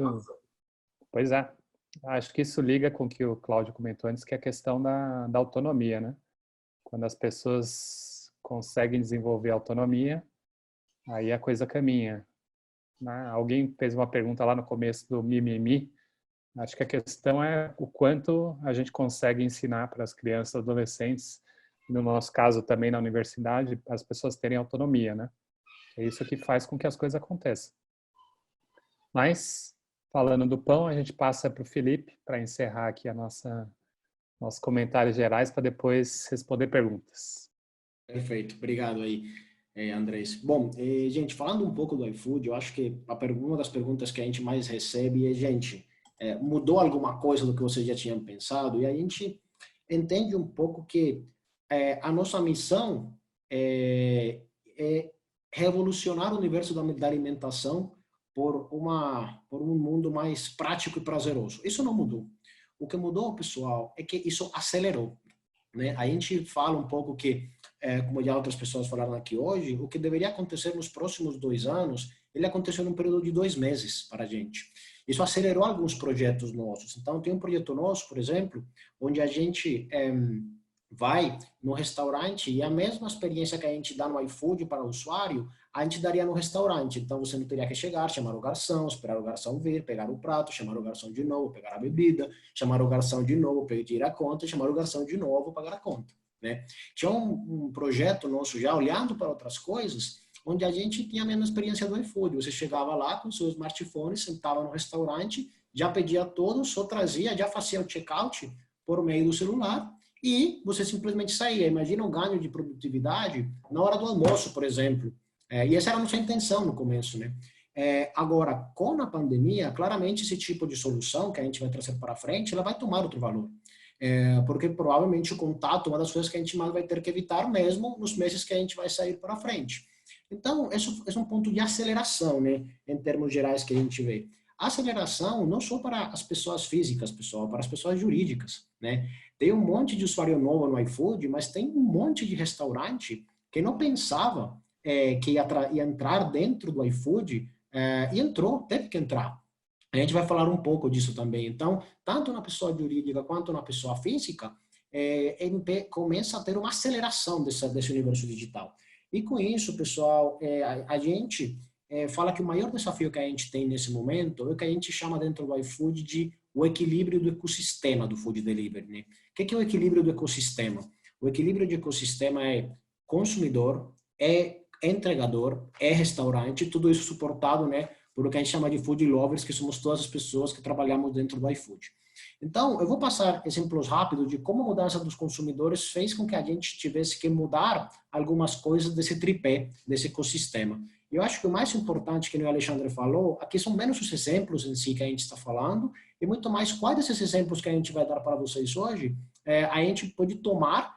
Pois é. Acho que isso liga com o que o Cláudio comentou antes, que é a questão da autonomia, né? Quando as pessoas conseguem desenvolver autonomia, aí a coisa caminha. Né? Alguém fez uma pergunta lá no começo do mimimi. Acho que a questão é o quanto a gente consegue ensinar para as crianças e adolescentes, no nosso caso também na universidade, as pessoas terem autonomia, né? É isso que faz com que as coisas aconteçam. Mas, falando do pão, a gente passa para o Felipe para encerrar aqui nossos comentários gerais para depois responder perguntas. Perfeito, obrigado aí, Andrés. Bom, gente, falando um pouco do iFood, eu acho que uma das perguntas que a gente mais recebe é, gente, mudou alguma coisa do que vocês já tinham pensado? E a gente entende um pouco que a nossa missão é revolucionar o universo da alimentação por um mundo mais prático e prazeroso. Isso não mudou. O que mudou, pessoal, é que isso acelerou. Né? A gente fala um pouco que, como já outras pessoas falaram aqui hoje, o que deveria acontecer nos próximos 2 anos, ele aconteceu num período de 2 meses para a gente. Isso acelerou alguns projetos nossos. Então, tem um projeto nosso, por exemplo, onde a gente vai no restaurante e a mesma experiência que a gente dá no iFood para o usuário, a gente daria no restaurante. Então, você não teria que chegar, chamar o garçom, esperar o garçom vir, pegar o prato, chamar o garçom de novo, pegar a bebida, chamar o garçom de novo, pedir a conta, chamar o garçom de novo, pagar a conta, né? Tinha um projeto nosso já, olhando para outras coisas, onde a gente tinha a mesma experiência do iFood. Você chegava lá com seu smartphone, sentava no restaurante, já pedia tudo, só trazia, já fazia o check-out por meio do celular, e você simplesmente saía. Imagina o ganho de produtividade na hora do almoço, por exemplo. E essa era a nossa intenção no começo, né? Agora, com a pandemia, claramente esse tipo de solução que a gente vai trazer para frente, ela vai tomar outro valor. Porque provavelmente o contato é uma das coisas que a gente mais vai ter que evitar mesmo nos meses que a gente vai sair para frente. Então, esse é um ponto de aceleração, né? Em termos gerais que a gente vê. Aceleração não só para as pessoas físicas, pessoal, para as pessoas jurídicas, né? Tem um monte de usuário novo no iFood, mas tem um monte de restaurante que não pensava que ia entrar dentro do iFood e entrou, teve que entrar. A gente vai falar um pouco disso também. Então, tanto na pessoa jurídica quanto na pessoa física, começa a ter uma aceleração desse universo digital. E com isso, pessoal, a gente fala que o maior desafio que a gente tem nesse momento é o que a gente chama dentro do iFood de o equilíbrio do ecossistema do food delivery, né? O que é o equilíbrio do ecossistema? O equilíbrio do ecossistema é consumidor, é entregador, é restaurante, tudo isso suportado, né, por o que a gente chama de food lovers, que somos todas as pessoas que trabalhamos dentro do iFood. Então, eu vou passar exemplos rápidos de como a mudança dos consumidores fez com que a gente tivesse que mudar algumas coisas desse tripé, desse ecossistema. E eu acho que o mais importante, que o Alexandre falou, aqui são menos os exemplos em si que a gente está falando, e muito mais quais desses exemplos que a gente vai dar para vocês hoje, a gente pode tomar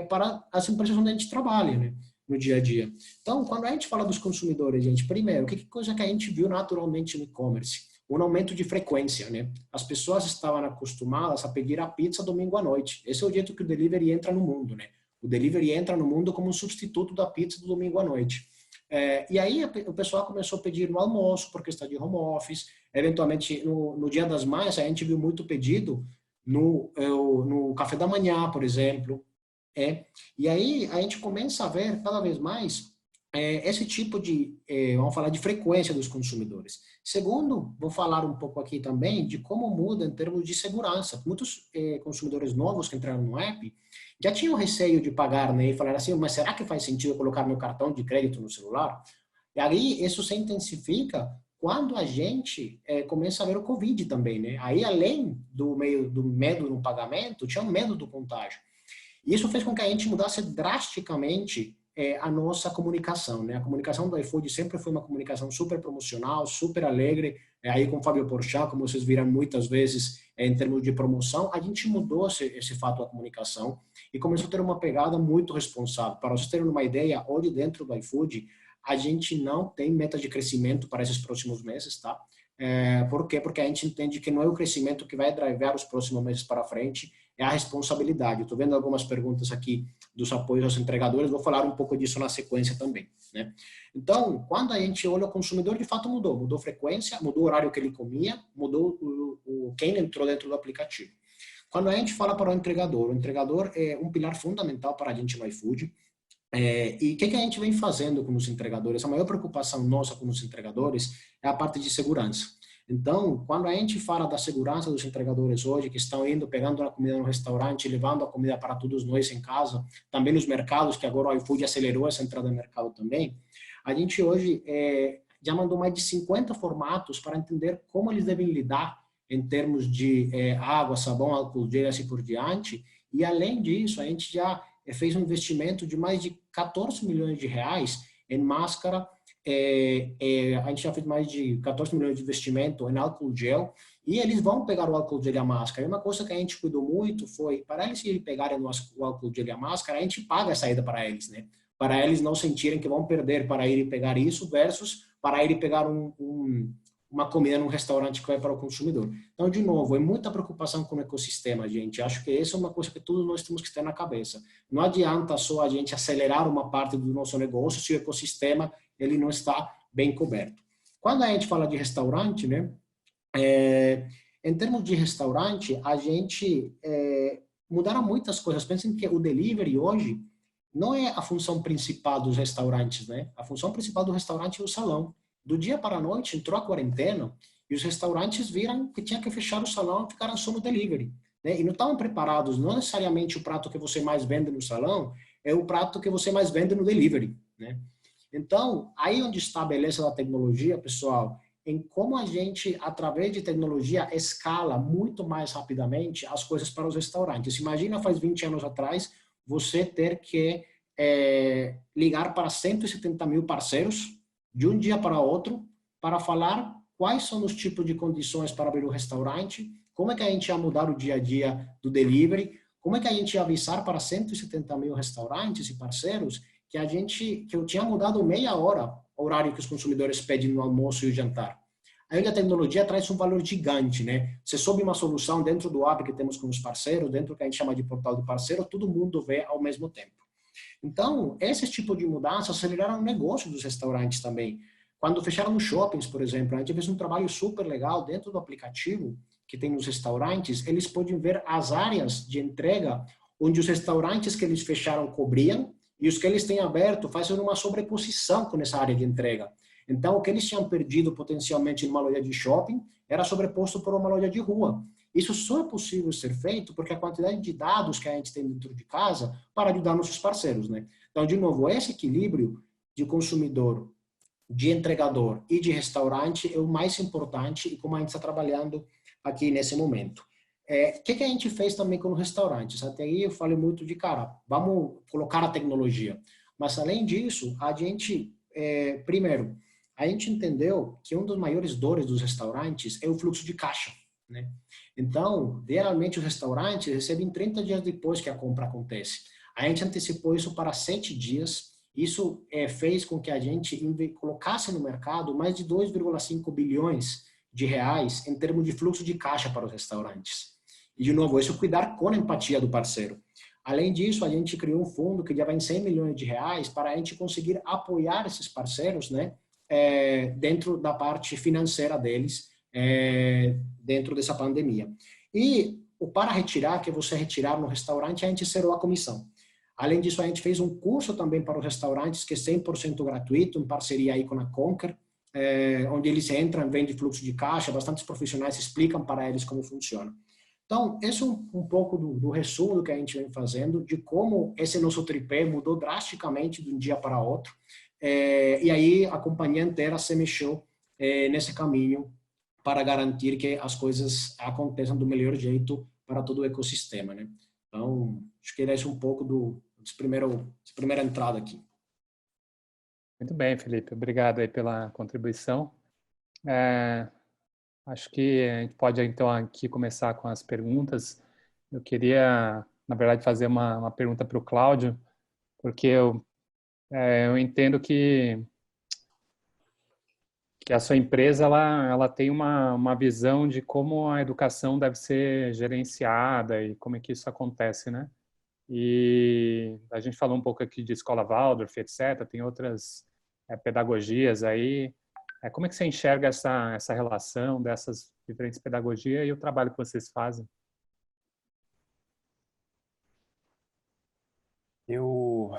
para as empresas onde a gente trabalha, né, no dia a dia. Então, quando a gente fala dos consumidores, gente, primeiro, que coisa que a gente viu naturalmente no e-commerce? Um aumento de frequência, né? As pessoas estavam acostumadas a pedir a pizza domingo à noite. Esse é o jeito que o delivery entra no mundo, né? O delivery entra no mundo como um substituto da pizza do domingo à noite. E aí o pessoal começou a pedir no almoço, porque está de home office. Eventualmente, no Dia das Mães, a gente viu muito pedido no café da manhã, por exemplo. E aí a gente começa a ver cada vez mais esse tipo de, vamos falar de frequência dos consumidores. Segundo, vou falar um pouco aqui também de como muda em termos de segurança. Muitos consumidores novos que entraram no app já tinham receio de pagar, né? E falaram assim, mas será que faz sentido eu colocar meu cartão de crédito no celular? E aí isso se intensifica quando a gente começa a ver o Covid também, né? Aí, além do medo no pagamento, tinha um medo do contágio. E isso fez com que a gente mudasse drasticamente a nossa comunicação, né? A comunicação do iFood sempre foi uma comunicação super promocional, super alegre, aí com o Fábio Porchat, como vocês viram muitas vezes em termos de promoção, a gente mudou esse fato da comunicação e começou a ter uma pegada muito responsável. Para vocês terem uma ideia, hoje dentro do iFood, a gente não tem meta de crescimento para esses próximos meses, tá? Por quê? Porque a gente entende que não é o crescimento que vai drivar os próximos meses para frente, é a responsabilidade. Estou vendo algumas perguntas aqui dos apoios aos entregadores, vou falar um pouco disso na sequência também, né? Então, quando a gente olha o consumidor, de fato mudou frequência, mudou o horário que ele comia, mudou quem entrou dentro do aplicativo. Quando a gente fala para o entregador é um pilar fundamental para a gente no iFood. E o que a gente vem fazendo com os entregadores? A maior preocupação nossa com os entregadores é a parte de segurança. Então, quando a gente fala da segurança dos entregadores hoje, que estão indo, pegando a comida no restaurante, levando a comida para todos nós em casa, também nos mercados, que agora o iFood acelerou essa entrada no mercado também, a gente hoje já mandou mais de 50 formatos para entender como eles devem lidar em termos de água, sabão, álcool gel e assim por diante. E, além disso, a gente já fez um investimento de mais de 14 milhões de reais em máscara. A gente já fez mais de 14 milhões de investimento em álcool gel, e eles vão pegar o álcool gel e a máscara. E uma coisa que a gente cuidou muito foi, para eles pegarem o álcool gel e a máscara, a gente paga a saída para eles, né? Para eles não sentirem que vão perder para irem pegar isso, versus para irem pegar uma comida num restaurante que vai para o consumidor. Então, de novo, é muita preocupação com o ecossistema, gente. Acho que essa é uma coisa que todos nós temos que ter na cabeça. Não adianta só a gente acelerar uma parte do nosso negócio se o ecossistema ele não está bem coberto. Quando a gente fala de restaurante, né? Em termos de restaurante, a gente mudaram muitas coisas. Pensem que o delivery hoje não é a função principal dos restaurantes, né? A função principal do restaurante é o salão. Do dia para a noite entrou a quarentena e os restaurantes viram que tinha que fechar o salão e ficaram só no delivery, né? E não estavam preparados, não necessariamente o prato que você mais vende no salão é o prato que você mais vende no delivery, né? Então, aí onde está a beleza da tecnologia, pessoal, em como a gente, através de tecnologia, escala muito mais rapidamente as coisas para os restaurantes. Imagina, faz 20 anos atrás, você ter que ligar para 170 mil parceiros de um dia para outro para falar quais são os tipos de condições para abrir o restaurante, como é que a gente ia mudar o dia a dia do delivery, como é que a gente ia avisar para 170 mil restaurantes e parceiros que eu tinha mudado meia hora o horário que os consumidores pedem no almoço e o jantar. Aí a tecnologia traz um valor gigante, né? Você sobe uma solução dentro do app que temos com os parceiros, dentro do que a gente chama de portal do parceiro, todo mundo vê ao mesmo tempo. Então, esse tipo de mudança aceleraram o negócio dos restaurantes também. Quando fecharam os shoppings, por exemplo, a gente fez um trabalho super legal dentro do aplicativo que tem nos restaurantes, eles podem ver as áreas de entrega onde os restaurantes que eles fecharam cobriam e os que eles têm aberto fazem uma sobreposição com essa área de entrega. Então, o que eles tinham perdido potencialmente numa loja de shopping era sobreposto por uma loja de rua. Isso só é possível ser feito porque a quantidade de dados que a gente tem dentro de casa para ajudar nossos parceiros, né? Então, de novo, esse equilíbrio de consumidor, de entregador e de restaurante é o mais importante e como a gente está trabalhando aqui nesse momento. O que a gente fez também com os restaurantes? Até aí eu falei muito de, cara, vamos colocar a tecnologia. Mas, além disso, a gente, primeiro, a gente entendeu que um dos maiores dores dos restaurantes é o fluxo de caixa, né? Então, geralmente os restaurantes recebem 30 dias depois que a compra acontece. A gente antecipou isso para 7 dias. Isso fez com que a gente colocasse no mercado mais de 2,5 bilhões de reais em termos de fluxo de caixa para os restaurantes. E, de novo, isso cuidar com a empatia do parceiro. Além disso, a gente criou um fundo que já vai em 100 milhões de reais para a gente conseguir apoiar esses parceiros, né, dentro da parte financeira deles, dentro dessa pandemia. E o para retirar, que você retirar no restaurante, a gente zerou a comissão. Além disso, a gente fez um curso também para os restaurantes, que é 100% gratuito, em parceria aí com a Conquer, onde eles entram, vendem fluxo de caixa, bastantes profissionais explicam para eles como funciona. Então, esse é um pouco do resumo do que a gente vem fazendo, de como esse nosso tripé mudou drasticamente de um dia para outro, e aí a companhia inteira se mexeu nesse caminho para garantir que as coisas aconteçam do melhor jeito para todo o ecossistema, né? Então, acho que era isso um pouco dessa primeira entrada aqui. Muito bem, Felipe. Obrigado aí pela contribuição. Acho que a gente pode, então, aqui começar com as perguntas. Eu queria, na verdade, fazer uma pergunta para o Cláudio, porque eu entendo que a sua empresa ela tem uma visão de como a educação deve ser gerenciada e como é que isso acontece, né? E a gente falou um pouco aqui de escola Waldorf, etc. Tem outras pedagogias aí. Como é que você enxerga essa relação dessas diferentes pedagogias e o trabalho que vocês fazem? Bom,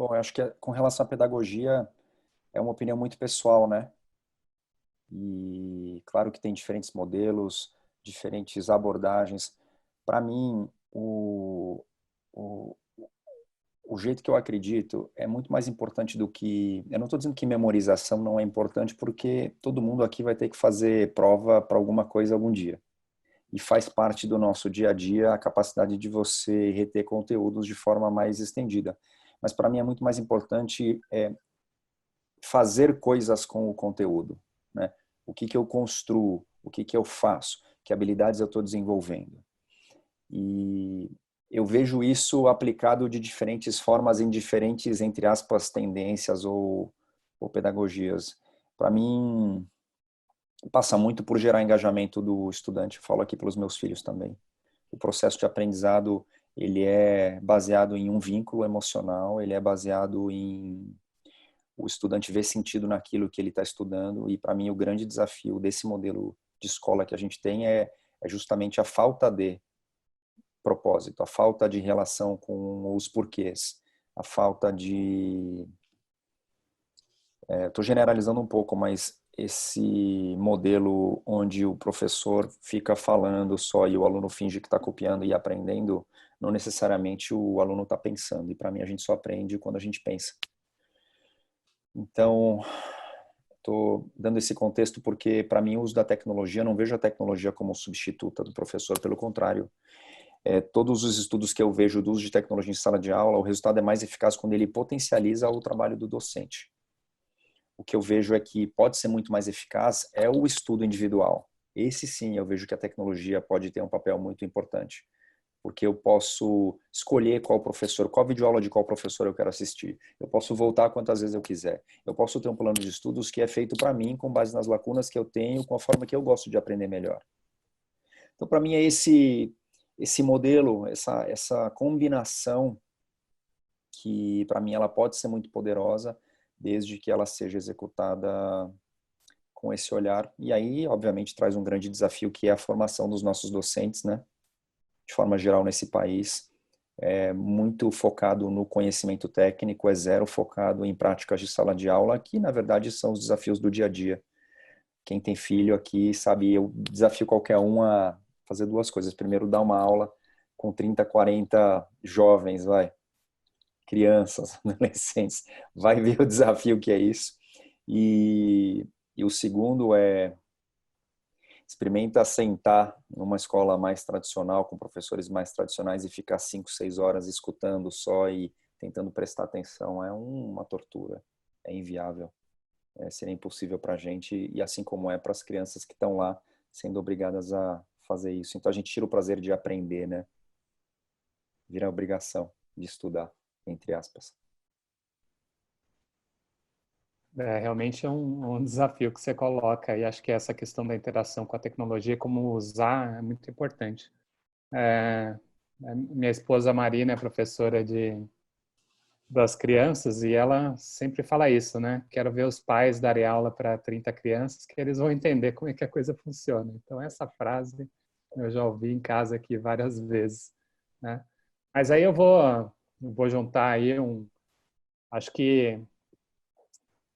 eu acho que com relação à pedagogia é uma opinião muito pessoal, né? E claro que tem diferentes modelos, diferentes abordagens. Para mim, o jeito que eu acredito é muito mais importante do que... Eu não estou dizendo que memorização não é importante, porque todo mundo aqui vai ter que fazer prova para alguma coisa algum dia. E faz parte do nosso dia a dia a capacidade de você reter conteúdos de forma mais estendida. Mas para mim é muito mais importante fazer coisas com o conteúdo, né? O que eu construo, o que eu faço, que habilidades eu estou desenvolvendo. E eu vejo isso aplicado de diferentes formas em diferentes, entre aspas, tendências ou pedagogias. Para mim, passa muito por gerar engajamento do estudante. Eu falo aqui pelos meus filhos também. O processo de aprendizado, ele é baseado em um vínculo emocional, ele é baseado em o estudante ver sentido naquilo que ele está estudando. E para mim o grande desafio desse modelo de escola que a gente tem é justamente a falta de propósito, a falta de relação com os porquês, a falta de... Estou generalizando um pouco, mas esse modelo onde o professor fica falando só e o aluno finge que está copiando e aprendendo, não necessariamente o aluno está pensando. E para mim a gente só aprende quando a gente pensa. Então, estou dando esse contexto porque para mim o uso da tecnologia, eu não vejo a tecnologia como substituta do professor, pelo contrário. Todos os estudos que eu vejo do uso de tecnologia em sala de aula, o resultado é mais eficaz quando ele potencializa o trabalho do docente. O que eu vejo é que pode ser muito mais eficaz é o estudo individual. Esse sim, eu vejo que a tecnologia pode ter um papel muito importante, porque eu posso escolher qual professor, qual videoaula de qual professor eu quero assistir. Eu posso voltar quantas vezes eu quiser. Eu posso ter um plano de estudos que é feito para mim, com base nas lacunas que eu tenho, com a forma que eu gosto de aprender melhor. Então, para mim, é esse modelo, essa combinação que, para mim, ela pode ser muito poderosa, desde que ela seja executada com esse olhar. E aí, obviamente, traz um grande desafio, que é a formação dos nossos docentes, né? De forma geral, nesse país, é muito focado no conhecimento técnico, é zero focado em práticas de sala de aula, que, na verdade, são os desafios do dia a dia. Quem tem filho aqui sabe, eu desafio qualquer um a fazer duas coisas. Primeiro, dar uma aula com 30, 40 jovens, crianças, adolescentes, vai ver o desafio que é isso. E o segundo é, experimenta sentar numa escola mais tradicional, com professores mais tradicionais, e ficar 5, 6 horas escutando só e tentando prestar atenção. É uma tortura, é inviável, seria impossível para a gente, e assim como é para as crianças que estão lá sendo obrigadas a fazer isso. Então a gente tira o prazer de aprender, né? Vira a obrigação de estudar, entre aspas. Realmente é um desafio que você coloca, e acho que essa questão da interação com a tecnologia, como usar, é muito importante. Minha esposa Marina é professora das crianças e ela sempre fala isso, né? Quero ver os pais darem aula para 30 crianças, que eles vão entender como é que a coisa funciona. Então, essa frase eu já ouvi em casa aqui várias vezes, né? Mas aí eu vou juntar aí acho que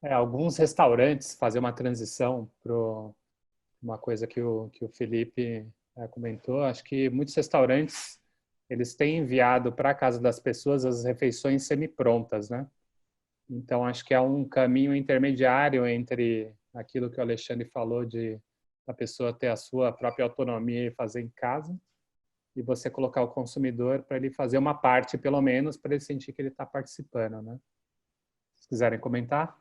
alguns restaurantes fazer uma transição para uma coisa que o Felipe comentou. Acho que muitos restaurantes eles têm enviado para a casa das pessoas as refeições semi-prontas, né? Então, acho que é um caminho intermediário entre aquilo que o Alexandre falou de a pessoa ter a sua própria autonomia e fazer em casa, e você colocar o consumidor para ele fazer uma parte, pelo menos, para ele sentir que ele está participando, né? Se quiserem comentar.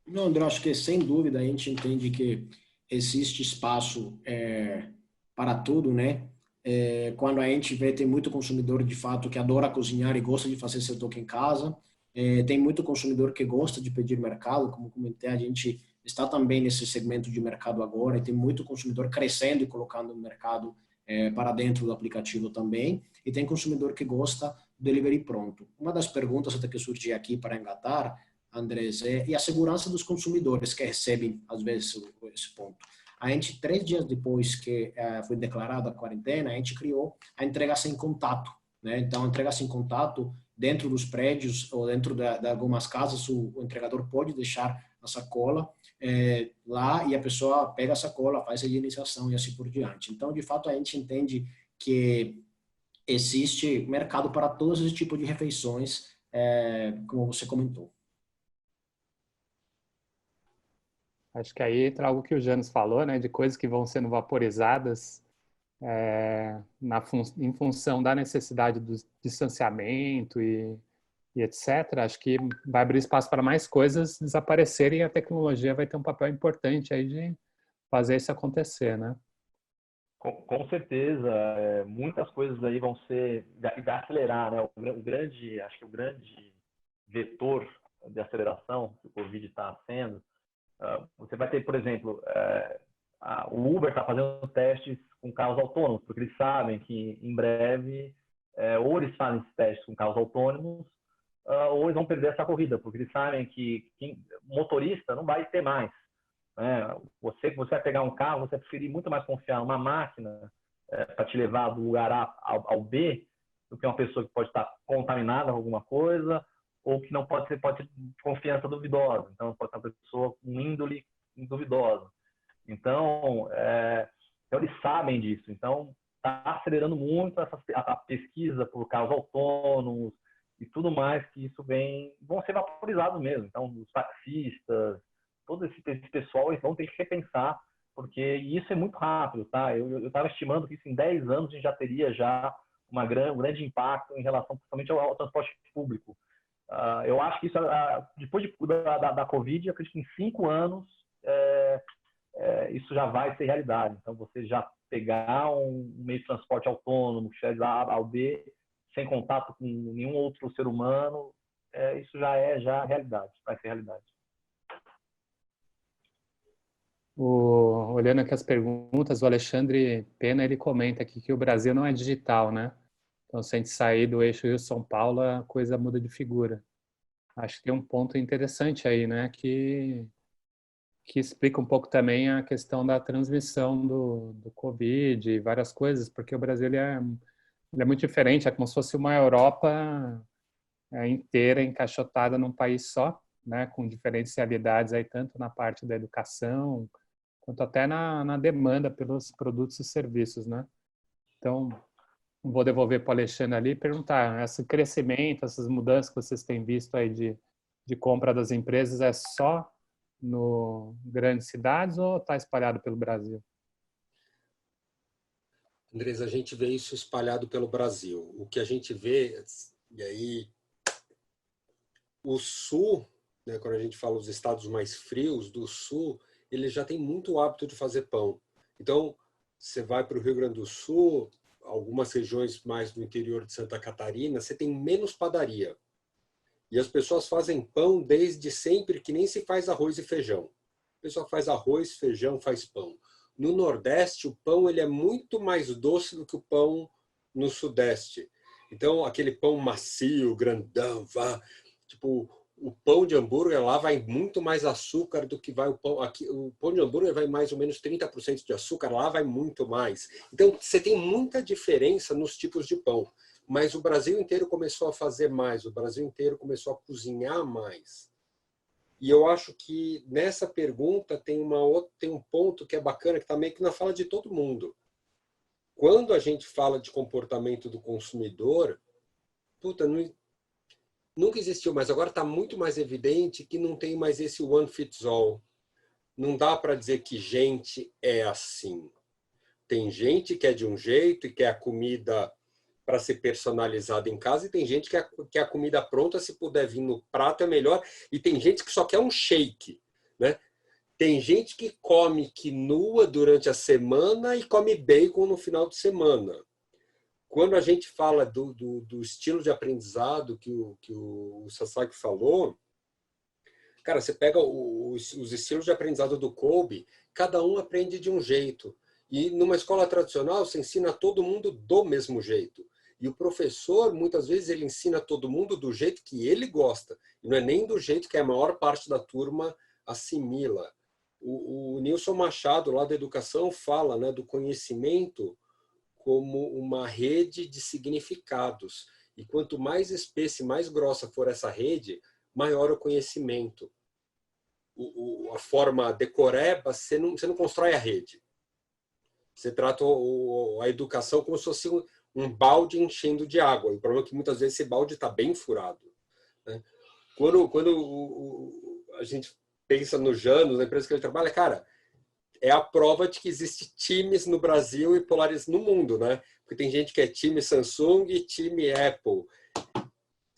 Não, André, acho que sem dúvida a gente entende que existe espaço para tudo, né? Quando a gente vê, tem muito consumidor de fato que adora cozinhar e gosta de fazer seu toque em casa. Tem muito consumidor que gosta de pedir mercado, como comentei, a gente está também nesse segmento de mercado agora, e tem muito consumidor crescendo e colocando o mercado para dentro do aplicativo também, e tem consumidor que gosta do delivery pronto. Uma das perguntas até que surgiu aqui para engatar, Andrés, e a segurança dos consumidores que recebem, às vezes, esse ponto. A gente, 3 dias depois que foi declarada a quarentena, a gente criou a entrega sem contato, né? Então, a entrega sem contato, dentro dos prédios ou dentro de algumas casas, o entregador pode deixar a sacola lá, e a pessoa pega a sacola, faz a higienização e assim por diante. Então, de fato, a gente entende que existe mercado para todos os tipos de refeições, como você comentou. Acho que aí entra algo que o Janus falou, né, de coisas que vão sendo vaporizadas em função da necessidade do distanciamento e etc. Acho que vai abrir espaço para mais coisas desaparecerem, e a tecnologia vai ter um papel importante aí de fazer isso acontecer, né? Com certeza, muitas coisas aí vão ser, vai acelerar, né? Acho que o grande vetor de aceleração que o Covid está sendo, você vai ter, por exemplo, o Uber está fazendo testes com carros autônomos, porque eles sabem que em breve, ou eles fazem esses testes com carros autônomos, ou eles vão perder essa corrida, porque eles sabem que motorista não vai ter mais. né? Você vai pegar um carro, você vai preferir muito mais confiar numa máquina para te levar do lugar A ao B do que uma pessoa que pode estar contaminada com alguma coisa ou que não pode ter confiança duvidosa. Então, pode ser uma pessoa com índole duvidosa. Então, eles sabem disso. Então, está acelerando muito a pesquisa por carros autônomos e tudo mais, que isso vão ser vaporizados mesmo. Então, os taxistas, todo esse pessoal, eles vão ter que repensar, porque isso é muito rápido, tá? Eu estava estimando que isso em 10 anos a gente já teria um grande impacto em relação principalmente ao transporte público. Eu acho que isso, depois da Covid, eu acredito que em 5 anos isso já vai ser realidade. Então, você já pegar um meio de transporte autônomo, que chega A ao B, sem contato com nenhum outro ser humano, isso já é realidade, vai ser realidade. Olhando aqui as perguntas, o Alexandre Pena, ele comenta aqui que o Brasil não é digital, né? Então, se a gente sair do eixo Rio-São Paulo, a coisa muda de figura. Acho que tem um ponto interessante aí, né? Que explica um pouco também a questão da transmissão do Covid e várias coisas, porque o Brasil ele é muito diferente, é como se fosse uma Europa inteira encaixotada num país só, né? Com diferentes realidades aí, tanto na parte da educação, quanto até na demanda pelos produtos e serviços, né? Então, vou devolver para o Alexandre ali e perguntar, esse crescimento, essas mudanças que vocês têm visto aí de compra das empresas é só no grandes cidades ou está espalhado pelo Brasil? Andrés, a gente vê isso espalhado pelo Brasil. O que a gente vê, e aí o Sul, né, quando a gente fala os estados mais frios do Sul, eles já têm muito hábito de fazer pão. Então, você vai para o Rio Grande do Sul, algumas regiões mais do interior de Santa Catarina, você tem menos padaria. E as pessoas fazem pão desde sempre, que nem se faz arroz e feijão. A pessoa faz arroz, feijão, faz pão. No Nordeste, o pão ele é muito mais doce do que o pão no Sudeste. Então, aquele pão macio, grandão, tipo, o pão de hambúrguer lá vai muito mais açúcar do que vai o pão aqui. O pão de hambúrguer vai mais ou menos 30% de açúcar, lá vai muito mais. Então, você tem muita diferença nos tipos de pão. Mas o Brasil inteiro começou a fazer mais, o Brasil inteiro começou a cozinhar mais. E eu acho que nessa pergunta tem um ponto que é bacana, que está meio que na fala de todo mundo. Quando a gente fala de comportamento do consumidor, nunca existiu, mas agora está muito mais evidente que não tem mais esse one fits all. Não dá para dizer que gente é assim. Tem gente que é de um jeito e quer a comida para ser personalizada em casa, e tem gente que quer a comida pronta, se puder vir no prato é melhor, e tem gente que só quer um shake, né? Tem gente que come quinoa durante a semana e come bacon no final de semana. Quando a gente fala do estilo de aprendizado que o Sasaki falou, cara, você pega os estilos de aprendizado do Kolbe, cada um aprende de um jeito. E numa escola tradicional, você ensina todo mundo do mesmo jeito. E o professor, muitas vezes, ele ensina todo mundo do jeito que ele gosta. E não é nem do jeito que a maior parte da turma assimila. O Nilson Machado, lá da educação, fala, né, do conhecimento como uma rede de significados. E quanto mais espessa e mais grossa for essa rede, maior o conhecimento. A forma decoreba, você não constrói a rede. Você trata a educação como se fosse um balde enchendo de água. O problema é que muitas vezes esse balde está bem furado, né? Quando a gente pensa no Janus, na empresa que ele trabalha, cara, é a prova de que existe times no Brasil e polares no mundo, né? Porque tem gente que é time Samsung e time Apple.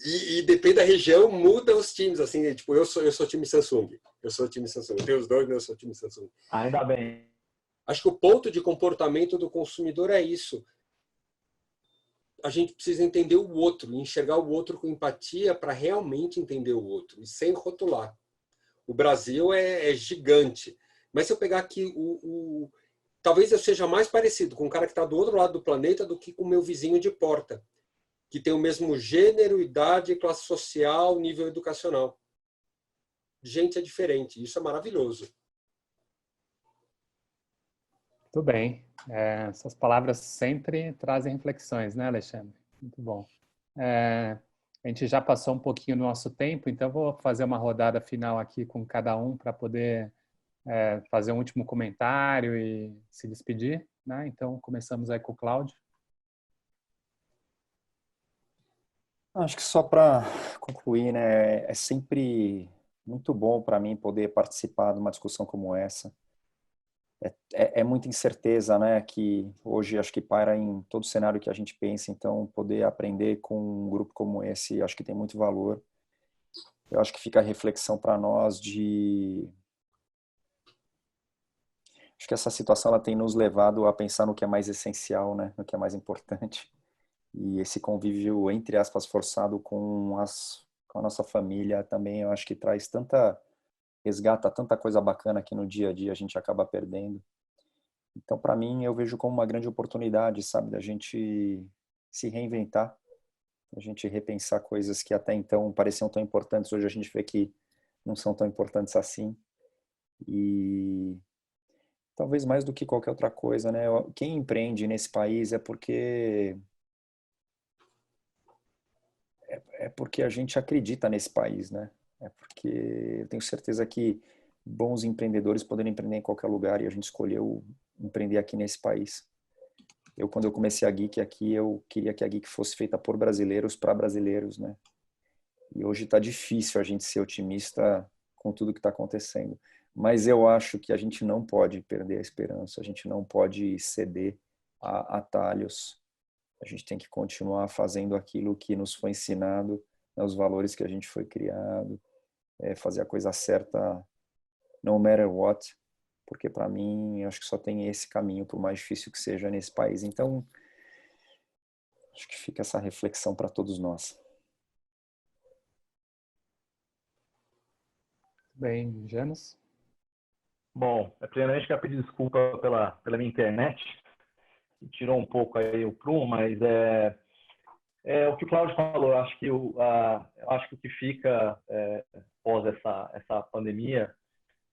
E depende da região, muda os times, assim, tipo, eu sou time Samsung. Eu sou time Samsung. Eu tenho os dois, mas eu sou time Samsung. Ainda bem. Acho que o ponto de comportamento do consumidor é isso. A gente precisa entender o outro, enxergar o outro com empatia para realmente entender o outro, e sem rotular. O Brasil é gigante. Mas se eu pegar aqui, talvez eu seja mais parecido com um cara que está do outro lado do planeta do que com o meu vizinho de porta, que tem o mesmo gênero, idade, classe social, nível educacional. Gente é diferente, isso é maravilhoso. Tudo bem. Essas palavras sempre trazem reflexões, né, Alexandre? Muito bom. A gente já passou um pouquinho do nosso tempo, então vou fazer uma rodada final aqui com cada um para poder fazer um último comentário e se despedir, né? Então, começamos aí com o Cláudio. Acho que só para concluir, né, é sempre muito bom para mim poder participar de uma discussão como essa. É muita incerteza, né, que hoje acho que paira em todo cenário que a gente pensa, então poder aprender com um grupo como esse, acho que tem muito valor. Eu acho que fica a reflexão para nós acho que essa situação ela tem nos levado a pensar no que é mais essencial, né, no que é mais importante. E esse convívio, entre aspas, forçado com a nossa família também, eu acho que resgata tanta coisa bacana que no dia a dia a gente acaba perdendo. Então, para mim, eu vejo como uma grande oportunidade, sabe, da gente se reinventar, da gente repensar coisas que até então pareciam tão importantes, hoje a gente vê que não são tão importantes assim. E talvez mais do que qualquer outra coisa, né? Quem empreende nesse país é porque a gente acredita nesse país, né? É porque eu tenho certeza que bons empreendedores podem empreender em qualquer lugar e a gente escolheu empreender aqui nesse país. Quando eu comecei a Geek aqui, eu queria que a Geek fosse feita por brasileiros para brasileiros, né? E hoje está difícil a gente ser otimista com tudo que está acontecendo. Mas eu acho que a gente não pode perder a esperança, a gente não pode ceder a atalhos. A gente tem que continuar fazendo aquilo que nos foi ensinado, né, os valores que a gente foi criado, fazer a coisa certa no matter what, porque para mim acho que só tem esse caminho, por mais difícil que seja nesse país. Então, acho que fica essa reflexão para todos nós. Bem, Janus? Bom, primeiramente quero pedir desculpa pela minha internet, que tirou um pouco aí o prumo, mas o que o Cláudio falou. Eu acho que o que fica pós essa pandemia,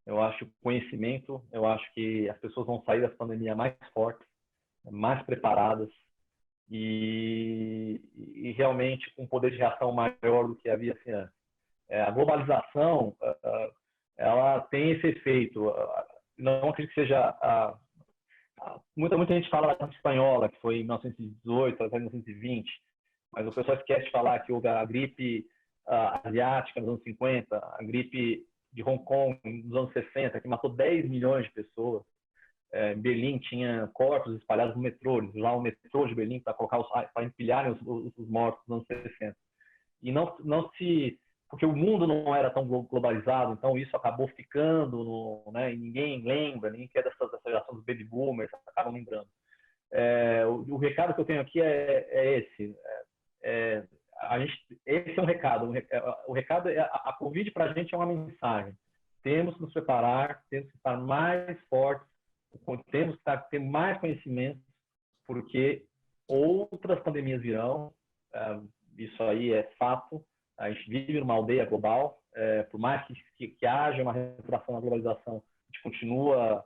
eu acho o conhecimento, eu acho que as pessoas vão sair dessa pandemia mais fortes, mais preparadas e realmente com um poder de reação maior do que havia assim antes. A globalização, ela tem esse efeito. Não acredito que seja muita gente fala da gripe espanhola, que foi em 1918 até 1920, mas o pessoal esquece de falar que houve a gripe asiática nos anos 50, a gripe de Hong Kong nos anos 60, que matou 10 milhões de pessoas. Berlim tinha corpos espalhados no metrô, eles usavam o metrô de Berlim para empilharem os mortos nos anos 60. E porque o mundo não era tão globalizado, então isso acabou ficando, né, e ninguém lembra, ninguém quer dessa geração dos baby boomers, acabam lembrando. O recado que eu tenho aqui é esse. Esse é um recado. O recado a Covid para a gente é uma mensagem. Temos que nos preparar, temos que estar mais fortes, temos que ter mais conhecimento, porque outras pandemias virão. Isso aí é fato. A gente vive numa aldeia global. Por mais que haja uma recuperação na globalização, a gente continua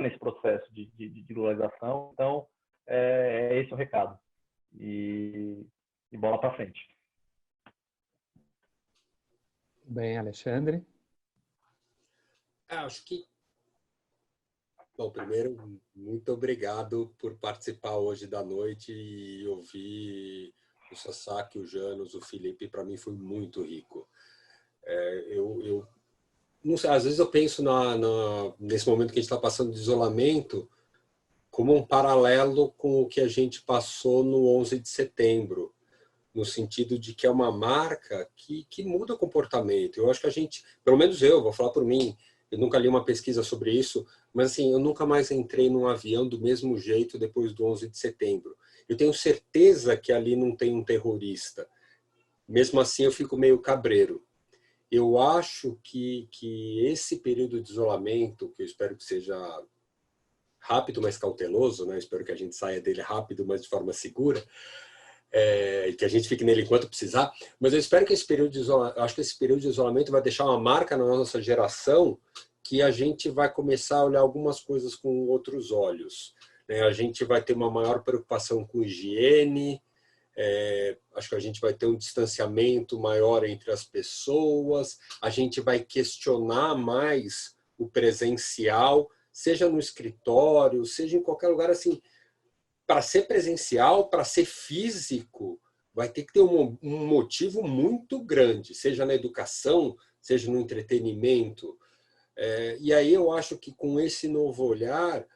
nesse processo de globalização. Então, esse é o recado. E bola para frente. Bem, Alexandre? Acho que... Bom, primeiro, muito obrigado por participar hoje da noite e ouvir o Sasaki, o Janus, o Felipe. Para mim foi muito rico. Eu não sei, às vezes eu penso nesse momento que a gente está passando de isolamento como um paralelo com o que a gente passou no 11 de setembro, no sentido de que é uma marca que muda o comportamento. Eu acho que a gente, pelo menos eu, vou falar por mim, eu nunca li uma pesquisa sobre isso, mas assim, eu nunca mais entrei num avião do mesmo jeito depois do 11 de setembro. Eu tenho certeza que ali não tem um terrorista. Mesmo assim, eu fico meio cabreiro. Eu acho que esse período de isolamento, que eu espero que seja rápido, mas cauteloso, né? Espero que a gente saia dele rápido, mas de forma segura, e que a gente fique nele enquanto precisar. Mas eu espero que esse período de isolamento vai deixar uma marca na nossa geração que a gente vai começar a olhar algumas coisas com outros olhos, né? A gente vai ter uma maior preocupação com higiene, acho que a gente vai ter um distanciamento maior entre as pessoas, a gente vai questionar mais o presencial, seja no escritório, seja em qualquer lugar. Assim, para ser presencial, para ser físico, vai ter que ter um motivo muito grande, seja na educação, seja no entretenimento. E aí eu acho que com esse novo olhar,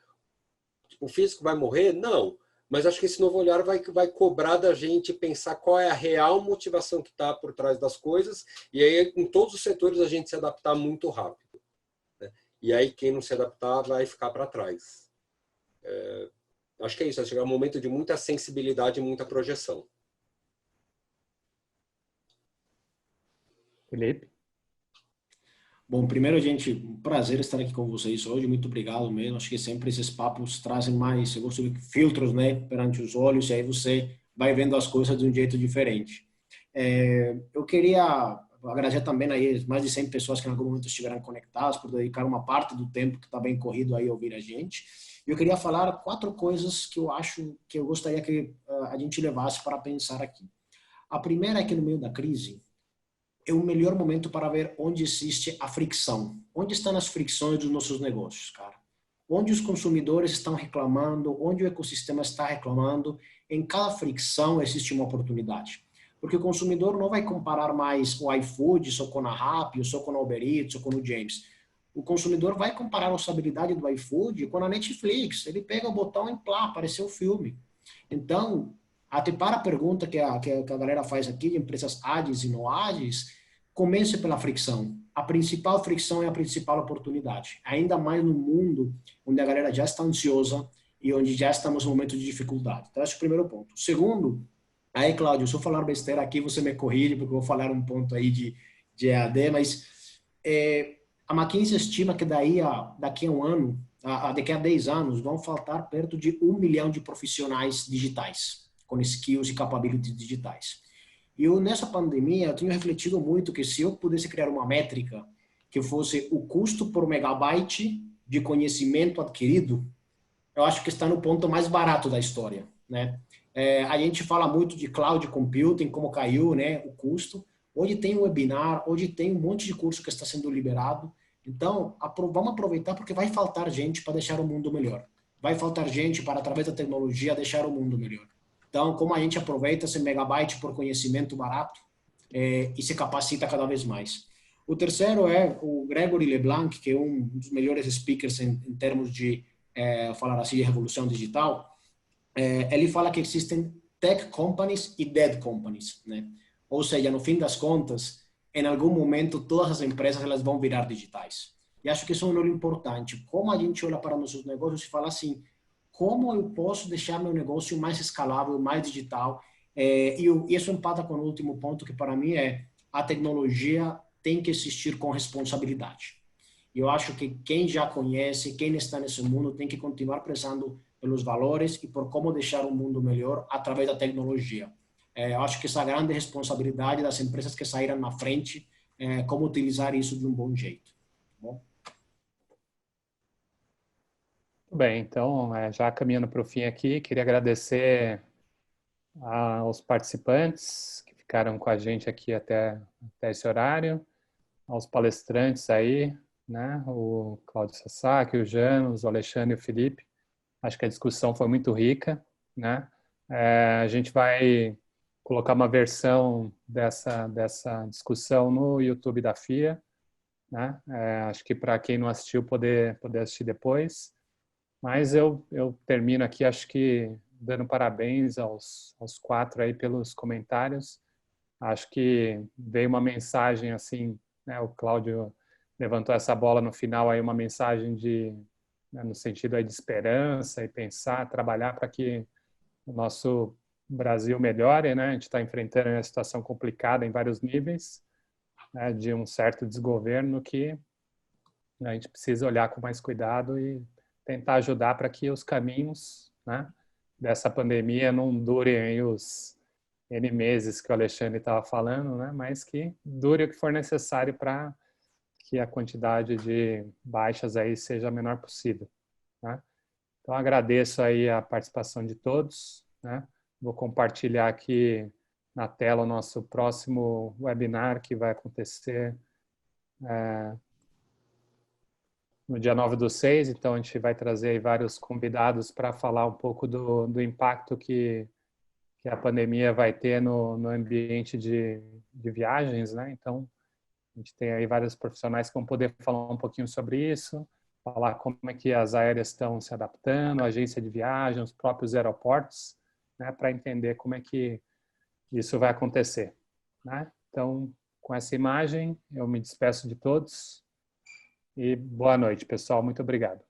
o físico vai morrer? Não. Mas acho que esse novo olhar vai cobrar da gente pensar qual é a real motivação que está por trás das coisas, e aí em todos os setores a gente se adaptar muito rápido, né? E aí quem não se adaptar vai ficar para trás. Acho que é isso, vai chegar um momento de muita sensibilidade e muita projeção. Felipe? Bom, primeiro, gente, um prazer estar aqui com vocês hoje. Muito obrigado mesmo. Acho que sempre esses papos trazem mais, eu gosto de filtros, né, perante os olhos, e aí você vai vendo as coisas de um jeito diferente. Eu queria agradecer também aí mais de 100 pessoas que em algum momento estiveram conectadas, por dedicar uma parte do tempo que está bem corrido aí a ouvir a gente. Eu queria falar 4 coisas que eu acho que eu gostaria que a gente levasse para pensar aqui. A primeira é que no meio da crise, é o melhor momento para ver onde existe a fricção. Onde estão as fricções dos nossos negócios, cara? Onde os consumidores estão reclamando, onde o ecossistema está reclamando. Em cada fricção existe uma oportunidade. Porque o consumidor não vai comparar mais o iFood só com a Rappi, ou só com a Uber Eats, ou com o James. O consumidor vai comparar a usabilidade do iFood com a Netflix. Ele pega o botão e plá, apareceu o filme. Então, até para a pergunta que a galera faz aqui de empresas ágeis e não ágeis, comece pela fricção. A principal fricção é a principal oportunidade. Ainda mais no mundo onde a galera já está ansiosa e onde já estamos no momento de dificuldade. Então, esse é o primeiro ponto. Segundo, aí, Cláudio, se eu falar besteira aqui, você me corrige, porque eu vou falar um ponto aí de EAD, mas a McKinsey estima que daqui a um ano, daqui a 10 anos, vão faltar perto de 1 milhão de profissionais digitais, com skills e capabilities digitais. E eu, nessa pandemia, eu tenho refletido muito que se eu pudesse criar uma métrica que fosse o custo por megabyte de conhecimento adquirido, eu acho que está no ponto mais barato da história, né? A gente fala muito de cloud computing, como caiu, né, o custo. Hoje tem um webinar, hoje tem um monte de curso que está sendo liberado. Então, vamos aproveitar porque vai faltar gente para deixar o mundo melhor. Vai faltar gente para, através da tecnologia, deixar o mundo melhor. Então, como a gente aproveita esse megabyte por conhecimento barato e se capacita cada vez mais. O terceiro é o Gregory LeBlanc, que é um dos melhores speakers em termos de, falar assim, de revolução digital. Ele fala que existem tech companies e dead companies, né? Ou seja, no fim das contas, em algum momento, todas as empresas elas vão virar digitais. E acho que isso é um olho importante. Como a gente olha para nossos negócios e fala assim, como eu posso deixar meu negócio mais escalável, mais digital? E isso empata com o último ponto, que para mim é a tecnologia tem que existir com responsabilidade. E eu acho que quem já conhece, quem está nesse mundo, tem que continuar prezando pelos valores e por como deixar o mundo melhor através da tecnologia. Eu acho que essa grande responsabilidade das empresas que saíram na frente, como utilizar isso de um bom jeito. Bom? Muito bem, então, já caminhando para o fim aqui, queria agradecer aos participantes que ficaram com a gente aqui até esse horário, aos palestrantes aí, né, o Cláudio Sasaki, o Janos, o Alexandre e o Felipe. Acho que a discussão foi muito rica, né? A gente vai colocar uma versão dessa discussão no YouTube da FIA, né? Acho que para quem não assistiu, poder assistir depois. Mas eu termino aqui, acho que dando parabéns aos 4 aí pelos comentários. Acho que veio uma mensagem assim, né? O Cláudio levantou essa bola no final aí, uma mensagem né, no sentido aí de esperança e pensar, trabalhar para que o nosso Brasil melhore, né? A gente está enfrentando uma situação complicada em vários níveis, né? De um certo desgoverno que a gente precisa olhar com mais cuidado e tentar ajudar para que os caminhos, né, dessa pandemia não durem aí os N meses que o Alexandre estava falando, né, mas que dure o que for necessário para que a quantidade de baixas aí seja a menor possível, né? Então, agradeço aí a participação de todos, né? Vou compartilhar aqui na tela o nosso próximo webinar, que vai acontecer no dia 9/6. Então, a gente vai trazer aí vários convidados para falar um pouco do impacto que a pandemia vai ter no ambiente de viagens, né? Então, a gente tem aí vários profissionais que vão poder falar um pouquinho sobre isso, falar como é que as aéreas estão se adaptando, a agência de viagem, os próprios aeroportos, né, para entender como é que isso vai acontecer, né? Então, com essa imagem, eu me despeço de todos e boa noite, pessoal. Muito obrigado.